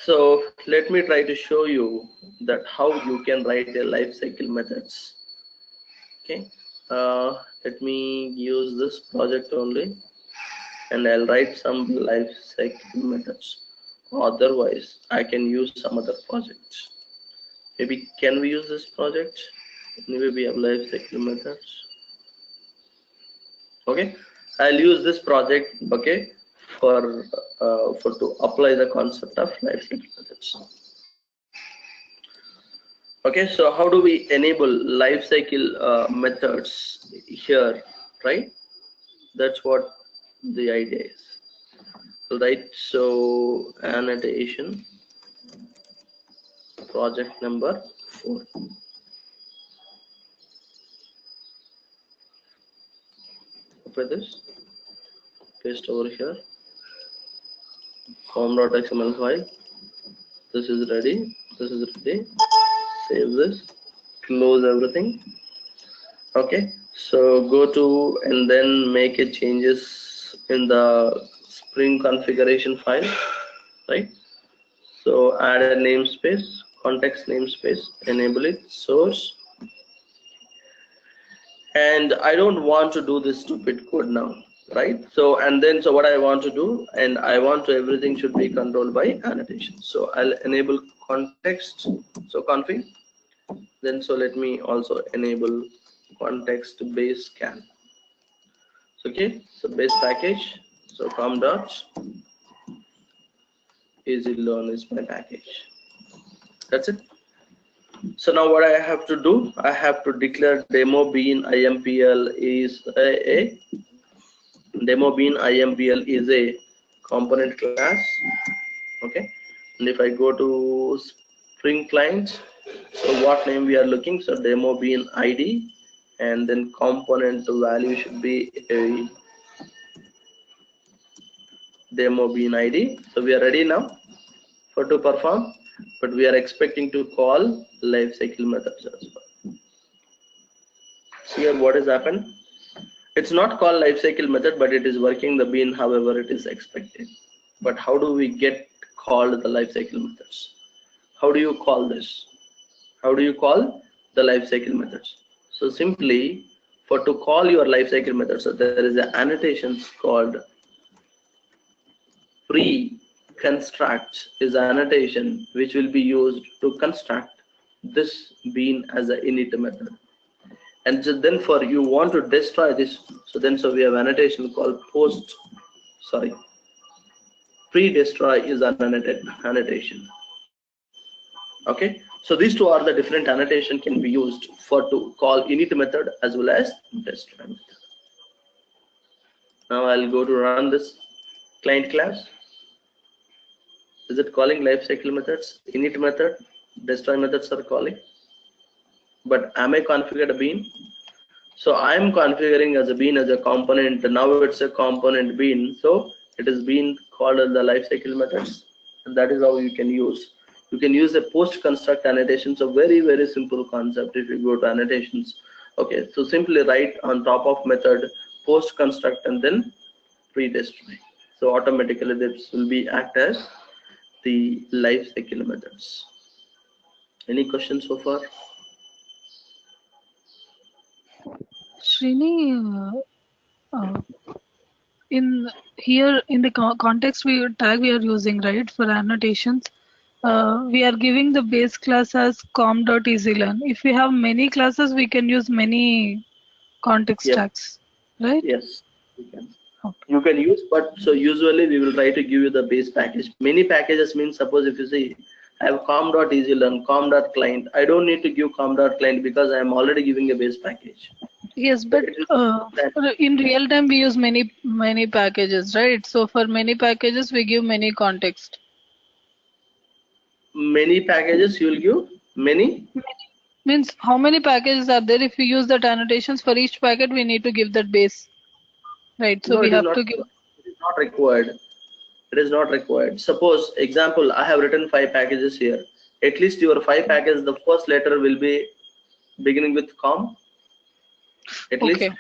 so let me try to show you that how you can write a lifecycle methods. Okay, let me use this project only, and I'll write some lifecycle methods. Otherwise, I can use some other projects. Maybe can we use this project? Anyway, we have lifecycle methods. Okay, I'll use this project. Okay, for to apply the concept of lifecycle methods. Okay, so how do we enable lifecycle methods here, right? That's what the idea is, right? So annotation project number 4. Copy this, paste over here, form.xml file. This is ready. This is ready. Save this. Close everything. Okay. So go to and then make a changes in the Spring configuration file, right? So add a namespace, context namespace, enable it, source. And I don't want to do this stupid code now, right? So and then so what I want to do, and I want to everything should be controlled by annotation. So I'll enable context, so config. Then so let me also enable context base scan. So, okay, so base package. So com dot easy learn is my package. That's it. So now what I have to do, I have to declare demo bean impl is a demo bean impl is a component class. Okay, and if I go to Spring client, so what name we are looking, so demo bean id, and then component value should be a demo bean id. So we are ready now for to perform, but we are expecting to call lifecycle methods as well. See here what has happened. It's not called lifecycle method, but it is working the bean however it is expected. But how do we get called the lifecycle methods? How do you call this? How do you call the lifecycle methods? So simply for to call your lifecycle methods, so there is an annotations called pre-construct is annotation which will be used to construct this bean as an init method. And so then for you want to destroy this, so then so we have annotation called pre-destroy is an annotation. Okay, so these two are the different annotation can be used for to call init method as well as destroy method. Now I'll go to run this client class. Is it calling lifecycle methods? Init method, destroy methods are calling. But am I configured a bean? So I'm configuring as a bean as a component. Now it's a component bean. So it is being called as the lifecycle methods. And that is how you can use. You can use a post construct annotation. So very, very simple concept if you go to annotations. Okay, so simply write on top of method post construct and then pre-destroy. So automatically this will be act as the lifecycle methods. Any questions so far? Srini, in here in the context tag we are using, right, for annotations, we are giving the base class as com.easylearn. If we have many classes, we can use many context tags, right? Yes, you can. Okay. You can use, but so usually we will try to give you the base package. Many packages means, suppose if you say I have com.easylearn, com.client, I don't need to give com.client because I am already giving a base package. Yes, but in real time we use many packages, right? So for many packages we give many context. Many packages you will give many. Means how many packages are there? If we use that annotations for each packet, we need to give that base, right? So No, we it is have not. to give. It is not required. It is not required. Suppose, example, I have written 5 packages here. At least your 5 packages, the first letter will be beginning with com. At least Okay,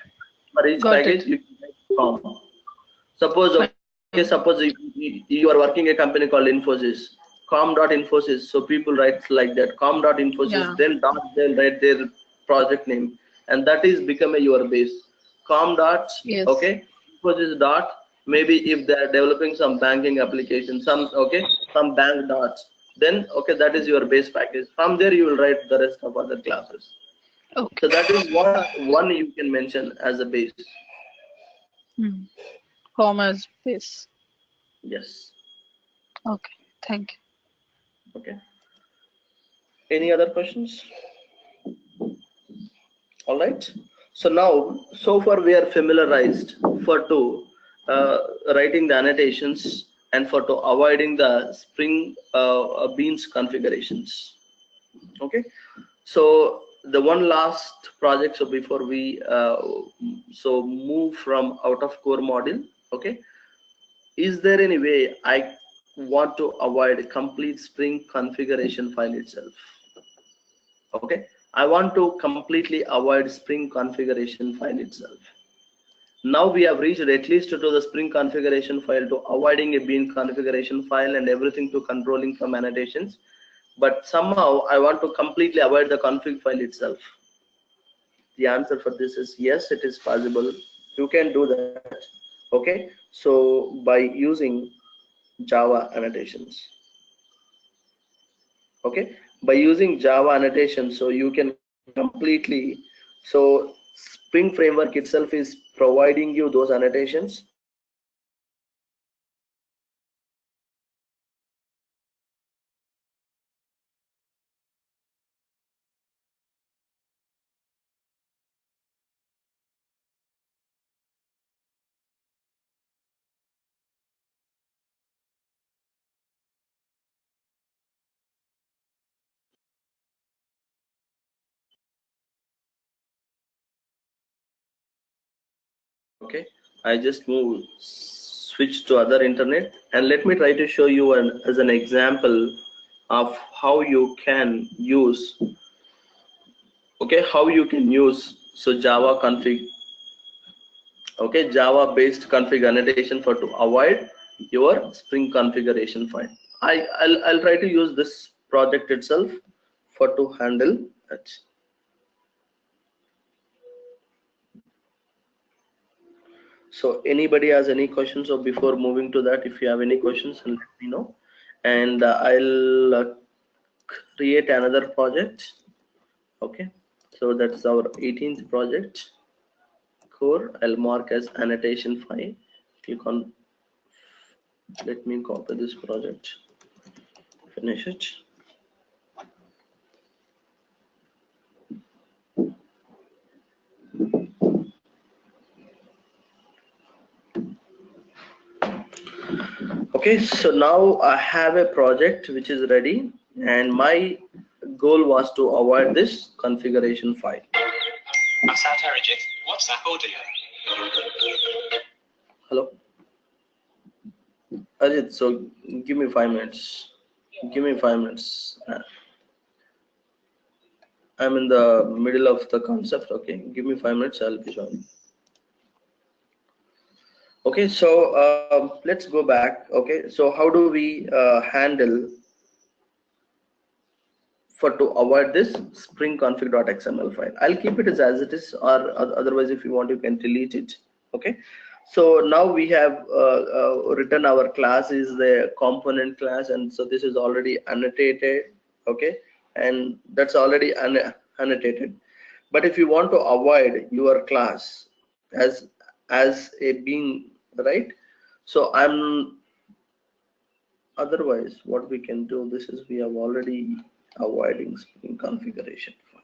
for each got it. package, you can write com. Suppose, Fine. okay, suppose you are working a company called Infosys, com.infosys. So people write like that, com.infosys, Yeah. then dot, they'll write their project name, and that is become a your base. Com dot, Yes. okay, Infosys dot. Maybe if they are developing some banking application, some okay, some bank dots, then okay, that is your base package. From there you will write the rest of other classes. Okay. So that is one you can mention as a base. Hmm. Commas base. Yes. Okay. Thank you. Okay. Any other questions? All right. So now, so far we are familiarized for to writing the annotations and for to avoiding the Spring Beans configurations. Okay. So the one last project. So before we so move from out of core module. Okay. Is there any way I want to avoid complete Spring configuration file itself? Okay, I want to completely avoid Spring configuration file itself. Now we have reached at least to the Spring configuration file, to avoiding a Bean configuration file and everything, to controlling from annotations, but somehow I want to completely avoid the config file itself. The answer for this is yes, it is possible. You can do that. Okay, so by using Java annotations. Okay, by using Java annotations, so you can completely, so Spring framework itself is providing you those annotations, and you can completely avoid the config file itself. Okay, I just switch to other internet, and let me try to show you as an example of how you can use, okay, how you can use so Java config, okay, Java based config annotation for to avoid your Spring configuration file. I'll try to use this project itself for to handle that. So anybody has any questions? Or before moving to that, if you have any questions, let me know, and I'll create another project. Okay, so that's our 18th project core. I'll mark as annotation file. Click on, let me copy this project, finish it. Okay, so now I have a project which is ready, and my goal was to avoid this configuration file. WhatsApp audio. Hello, Ajit. So give me 5 minutes. Give me 5 minutes. I'm in the middle of the concept. Okay, give me 5 minutes. I'll be joining. Okay, so let's go back. Okay, so how do we handle for to avoid this Spring config.xml file? I'll keep it as it is, or otherwise if you want you can delete it. Okay, so now we have written our class is the component class, and so this is already annotated. Okay, and that's already annotated. But if you want to avoid your class as a being, right, so I'm, otherwise what we can do, this is we have already avoiding Spring configuration file.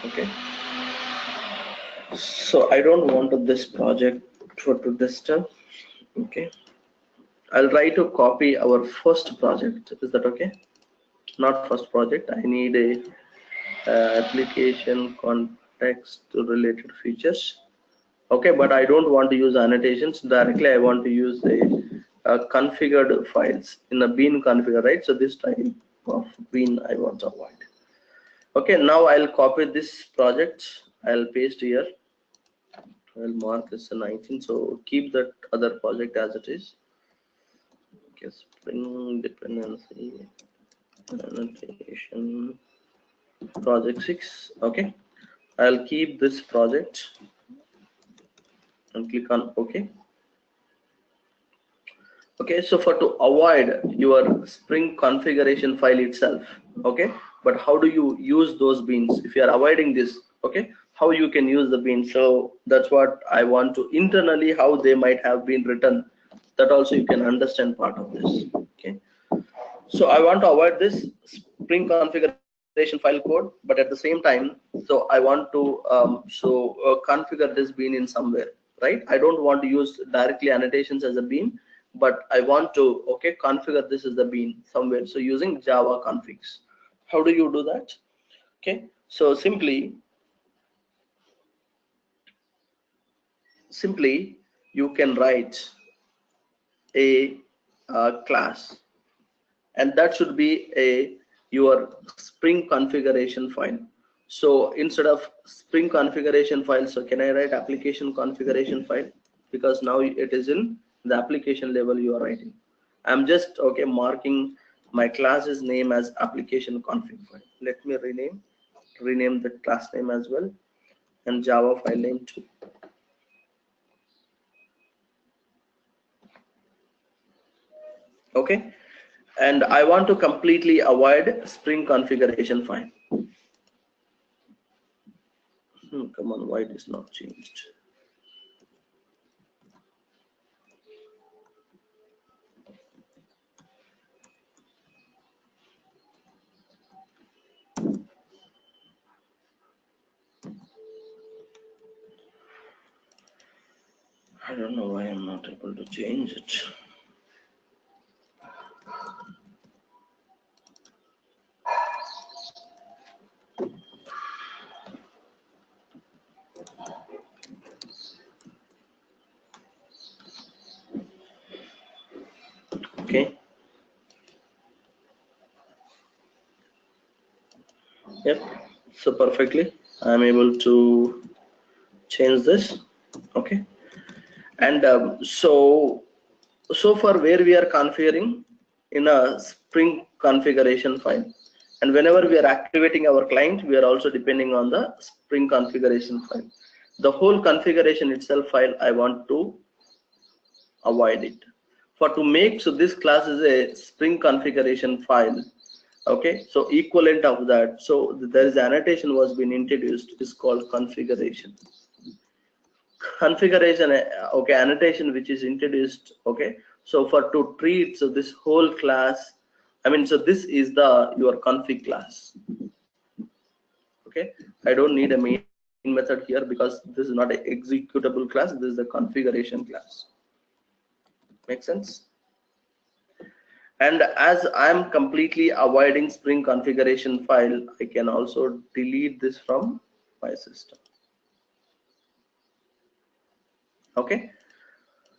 Okay, so I don't want this project for to disturb. Okay, I'll try to copy our first project. Is that okay? Not first project. I need a application context related features. Okay, but I don't want to use annotations directly. I want to use a configured files in a bean configure, right? So this type of bean I want to avoid. Okay, now I'll copy this project. I'll paste here. I'll mark this 19. So keep that other project as it is. Okay, Spring dependency annotation project 6. Okay, I'll keep this project and click on OK. Okay, so for to avoid your Spring configuration file itself, okay, but how do you use those beans if you are avoiding this? Okay, how you can use the beans? So that's what I want to internally how they might have been written. That also you can understand part of this. Okay, so I want to avoid this Spring configuration file code, but at the same time, so I want to configure this bean in somewhere, right? I don't want to use directly annotations as a bean, but I want to configure this as the bean somewhere. So using Java configs, how do you do that? Okay, so simply you can write a class, and that should be your Spring configuration file. So instead of Spring configuration file, so can I write application configuration file, because now it is in the application level you are writing. I'm just marking my class's name as application config file. Let me rename the class name as well, and Java file name too. Okay, and I want to completely avoid Spring configuration file. Come on, why it is not changed? I don't know why I'm not able to change it. Okay. Yep. So perfectly, I'm able to change this. Okay. And so far where we are configuring in a Spring configuration file, and whenever we are activating our client, we are also depending on the Spring configuration file. The whole configuration itself file I want to avoid it. For to make, so this class is a Spring configuration file. Okay, so equivalent of that, so there is annotation was been introduced, is called configuration. Okay, annotation which is introduced. Okay, so for to treat, so this whole class, I mean, so this is the your config class. Okay, I don't need a main method here because this is not an executable class, this is the configuration class. Make sense? And as I'm completely avoiding Spring configuration file, I can also delete this from my system. Okay,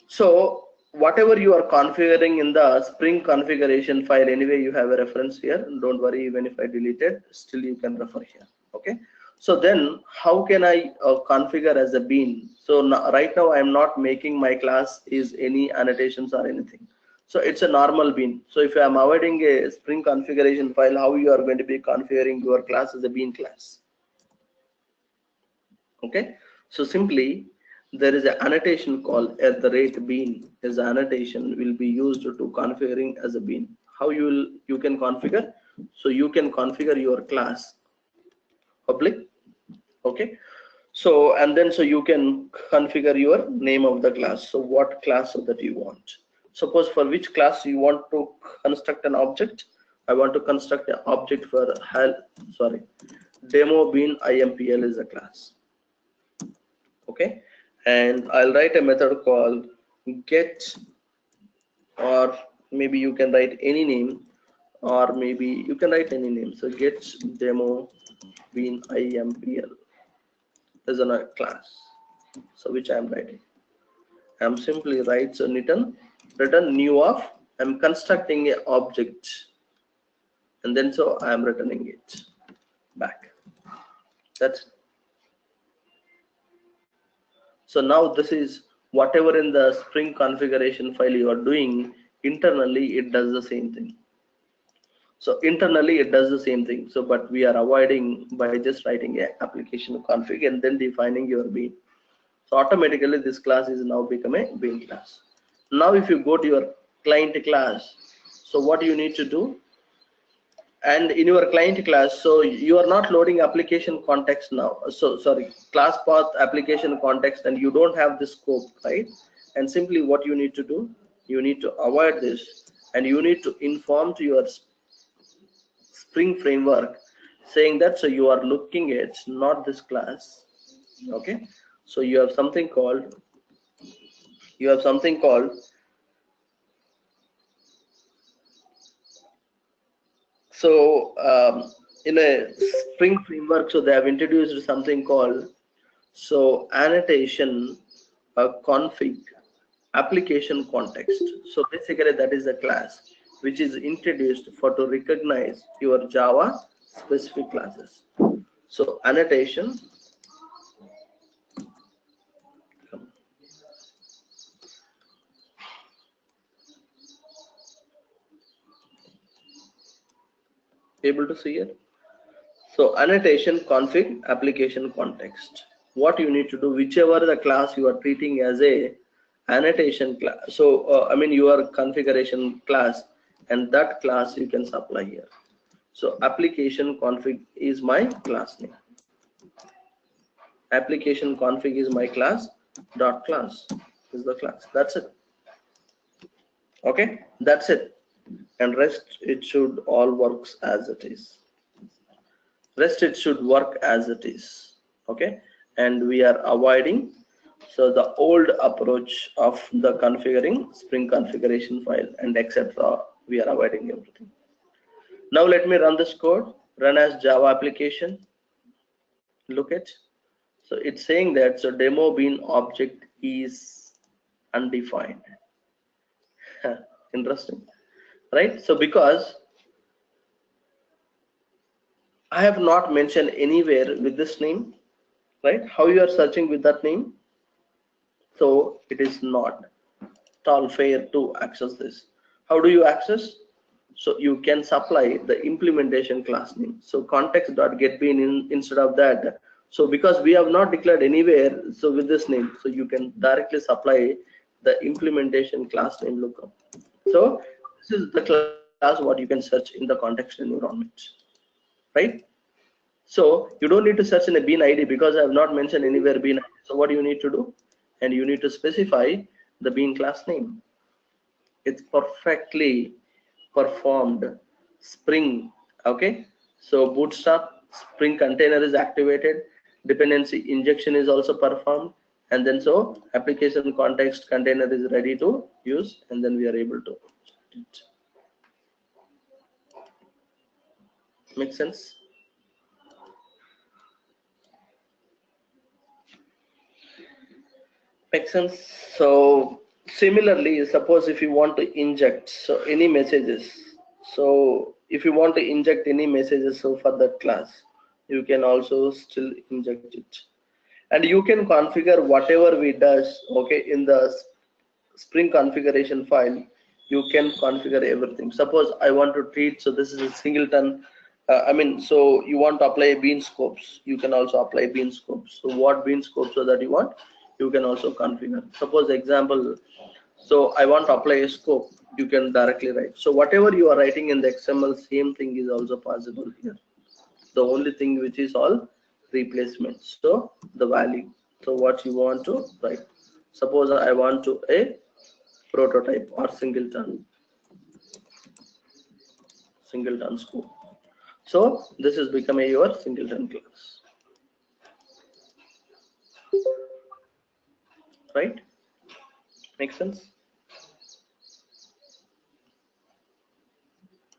so whatever you are configuring in the Spring configuration file, anyway you have a reference here, don't worry, even if I delete it, still you can refer here. Okay, so then how can I configure as a bean? So now, right now I am not making my class is any annotations or anything, so it's a normal bean. So if I am avoiding a Spring configuration file, how you are going to be configuring your class as a bean class? Okay, so simply there is an annotation called @bean. Is annotation will be used to configuring as a bean. How you can configure? So you can configure your class public. Okay, so and then so you can configure your name of the class. So what class that you want? Suppose for which class you want to construct an object. I want to construct an object for demo bean impl is a class. Okay, and I'll write a method called get or maybe you can write any name, or maybe you can write any name. So get demo bean IMPL is a class. So which I am writing. I'm simply write so return new of, I'm constructing a object, and then so I am returning it back. That's it. So now this is whatever in the Spring configuration file you are doing internally, it does the same thing. So internally it does the same thing. So but we are avoiding by just writing a application config and then defining your bean. So automatically this class is now become a bean class. Now if you go to your client class, so what you need to do, and in your client class, so you are not loading application context now, so sorry, class path application context, and you don't have the scope, right? And simply what you need to do, you need to avoid this, and you need to inform to your Spring framework saying that, so you are looking at not this class. Okay, so you have something called so in a Spring framework, so they have introduced something called so annotation config application context. So basically that is a class which is introduced for to recognize your Java specific classes. So annotation able to see it. So annotation config application context. What you need to do, whichever the class you are treating as a annotation class, so I mean your configuration class, and that class you can supply here. So application config is my class name. Application config is my class dot class is the class. That's it. Okay, that's it. And rest it should all works as it is. Rest it should work as it is. Okay, and we are avoiding so the old approach of the configuring Spring configuration file and etc. We are avoiding everything. Now let me run this code, run as Java application. Look at, so it's saying that so demo bean object is undefined. Interesting, right? So because I have not mentioned anywhere with this name, right? How you are searching with that name, so it is not at all fair to access this. How do you access? So you can supply the implementation class name. So context.getBean instead of that. So because we have not declared anywhere, so with this name, so you can directly supply the implementation class name lookup. So this is the class what you can search in the context environment, right? So you don't need to search in a bean ID because I have not mentioned anywhere bean ID. So what you need to do, and you need to specify the bean class name. It's perfectly performed Spring. Okay, so bootstrap Spring container is activated, dependency injection is also performed, and then so application context container is ready to use, and then we are able to make sense. Makes sense. So similarly, suppose if you want to inject so any messages, so if you want to inject any messages, so for that class you can also still inject it, and you can configure whatever we does. Okay, in the Spring configuration file you can configure everything. Suppose I want to treat, so this is a singleton, I mean, so you want to apply bean scopes, you can also apply bean scopes. So what bean scopes so that you want, you can also configure. Suppose example, so I want to apply a scope, you can directly write. So whatever you are writing in the XML, same thing is also possible here. The only thing which is all replacement, so the value, so what you want to write. Suppose I want to a prototype or singleton scope. So this is becoming your singleton class, right? Make sense?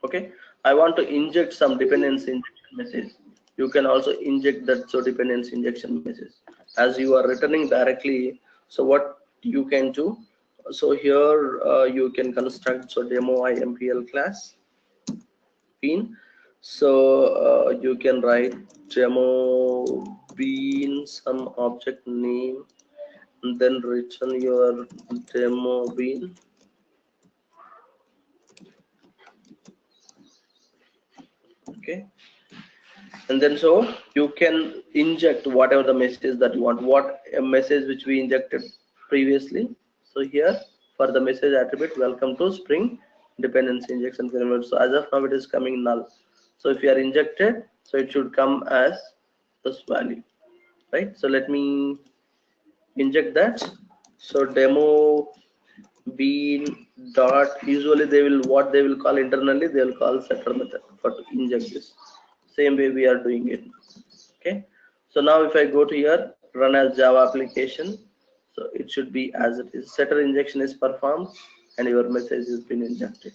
Okay, I want to inject some dependency injection message. You can also inject that so dependency injection message as you are returning directly. So what you can do, so here you can construct so demo IMPL class bean. So you can write demo bean some object name and then return your demo bean. Okay, and then so you can inject whatever the message that you want, what a message which we injected previously. So here for the message attribute, welcome to Spring dependency injection framework. So as of now it is coming null. So if you are injected, so it should come as this value, right? So let me inject that. So demo bean dot, usually they will, what they will call internally, they will call setter method for to inject this, same way we are doing it. Okay, so now if I go to here run as Java application, so it should be as it is, setter injection is performed and your message has been injected.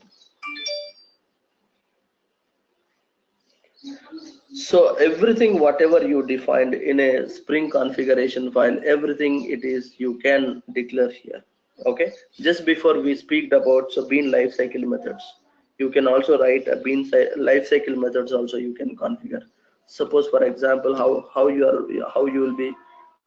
So everything whatever you defined in a Spring configuration file, everything it is you can declare here. Okay, just before we speak about so bean lifecycle methods, you can also write a bean lifecycle methods also you can configure. Suppose for example how you will be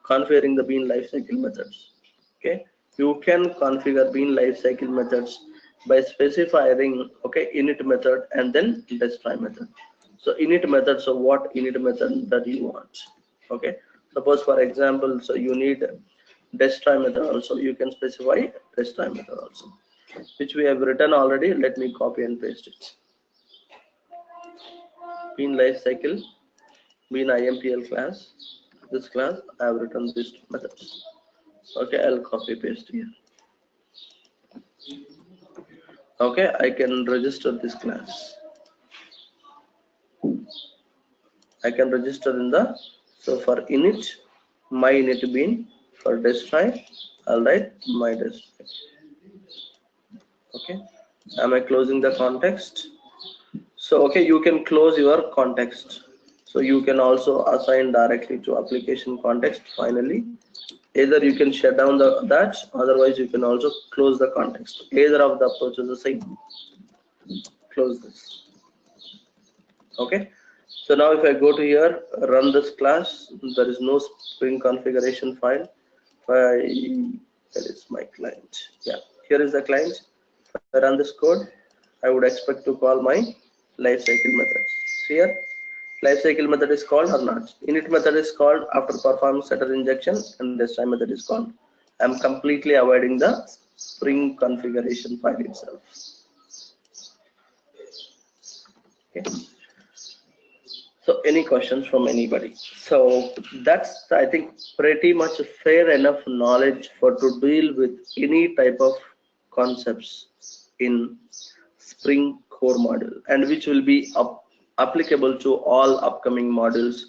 configuring the bean lifecycle methods. Okay, you can configure bean lifecycle methods by specifying okay init method and then destroy method. So init method, so what init method that you want. Okay, suppose for example so you need destroy method also, you can specify destroy method also, which we have written already. Let me copy and paste it. Bean lifecycle bean IMPL class, this class I have written these methods. Okay, I'll copy paste here. Okay, I can register this class. I can register in the, so for init my init bean, for destroy I'll write my destroy. Okay, am I closing the context? So okay, you can close your context. So you can also assign directly to application context. Finally, either you can shut down that, otherwise you can also close the context. Either of the approach is the same. Close this. Okay, so now if I go to here run this class, there is no Spring configuration file. Where is my client? Yeah, here is the client. If I run this code, I would expect to call my lifecycle methods. Here lifecycle method is called or not, init method is called after performing setter injection, and destroy method is called. I'm completely avoiding the Spring configuration file itself. Okay, so any questions from anybody? So that's I think pretty much fair enough knowledge for to deal with any type of concepts in Spring core module, and which will be applicable to all upcoming modules.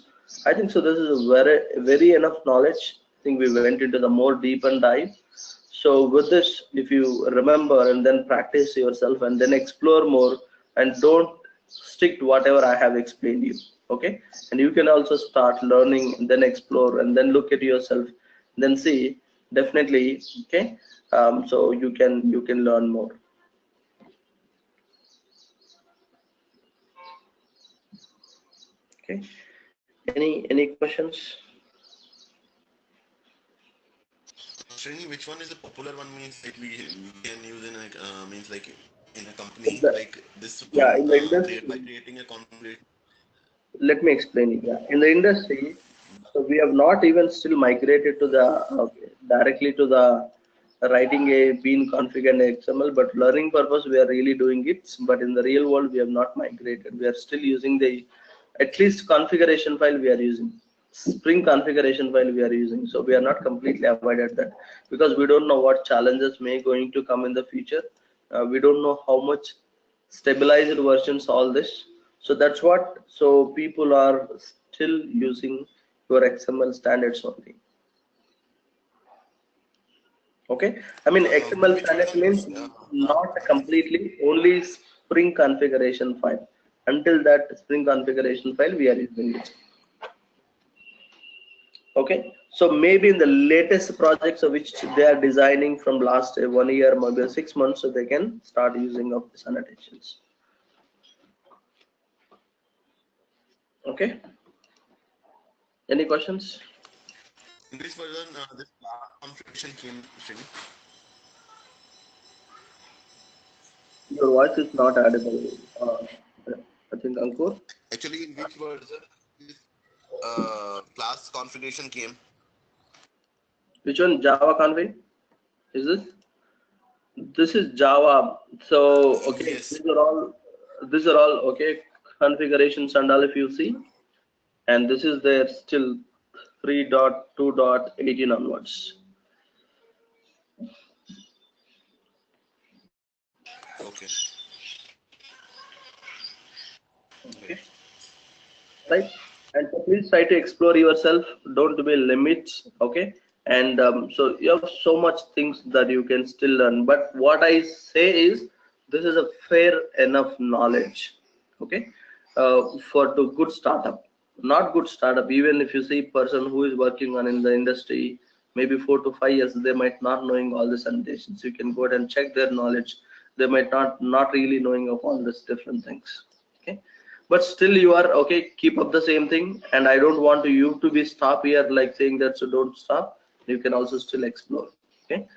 I think so this is a very enough knowledge. I think we went into the more deep and dive. So with this, if you remember and then practice yourself and then explore more, and don't stick to whatever I have explained you. Okay, and you can also start learning and then explore and then look at yourself, then see definitely. Okay, so you can learn more. Okay, any questions? Srini, which one is the popular one? Means like we can use in a means like in a company The, like this yeah, one in the create by industry, creating a conflict. let me explain it. Yeah, in the industry, so we have not even still migrated to the directly to the writing a bean config and XML, but learning purpose we are really doing it. But in the real world, we have not migrated. We are still using the at least configuration file we are using. Spring configuration file we are using. So we are not completely avoided that, because we don't know what challenges may going to come in the future. We don't know how much stabilized versions all this. So that's what, so people are still using your XML standards only. Okay, I mean XML Which one standard is means not completely only Spring configuration file. Until that Spring configuration file, we are using it. Okay, so maybe in the latest projects of which they are designing from last 1 year, maybe 6 months, so they can start using of these annotations. Okay, any questions? In this version, this configuration came, Srini. Your voice is not audible. I think Ankur. Actually, in which version this class configuration came? Which one? Java config? Is this? This is Java. So okay, Yes. these are all okay configurations and all if you see, and this is there still 3.2.18 onwards. Okay. Okay, right? And so please try to explore yourself. Don't be limits. Okay, and so you have so much things that you can still learn. But what I say is, this is a fair enough knowledge. Okay, for to good startup. Not good startup. Even if you see person who is working on in the industry, maybe 4 to 5 years, they might not knowing all these annotations. You can go ahead and check their knowledge. They might not really knowing of all these different things. Okay, but still you are okay, keep up the same thing, and I don't want you to be stop here like saying that, so don't stop, you can also still explore. Okay,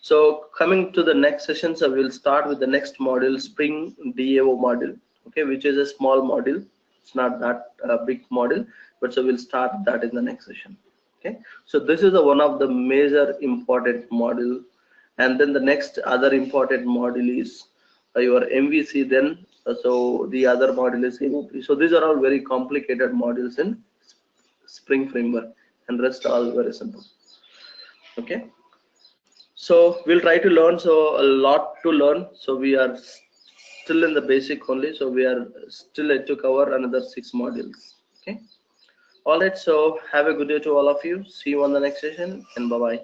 so coming to the next session, so we'll start with the next module, Spring DAO module. Okay, which is a small module, it's not that big module, but so we'll start that in the next session. Okay, so this is the one of the major important module, and then the next other important module is your MVC, then so the other module is MEP. So these are all very complicated modules in Spring framework, and rest all very simple. Okay, so we'll try to learn, so a lot to learn, so we are still in the basic only, so we are still yet to cover another 6 modules. Okay, all right, so have a good day to all of you, see you on the next session, and bye bye.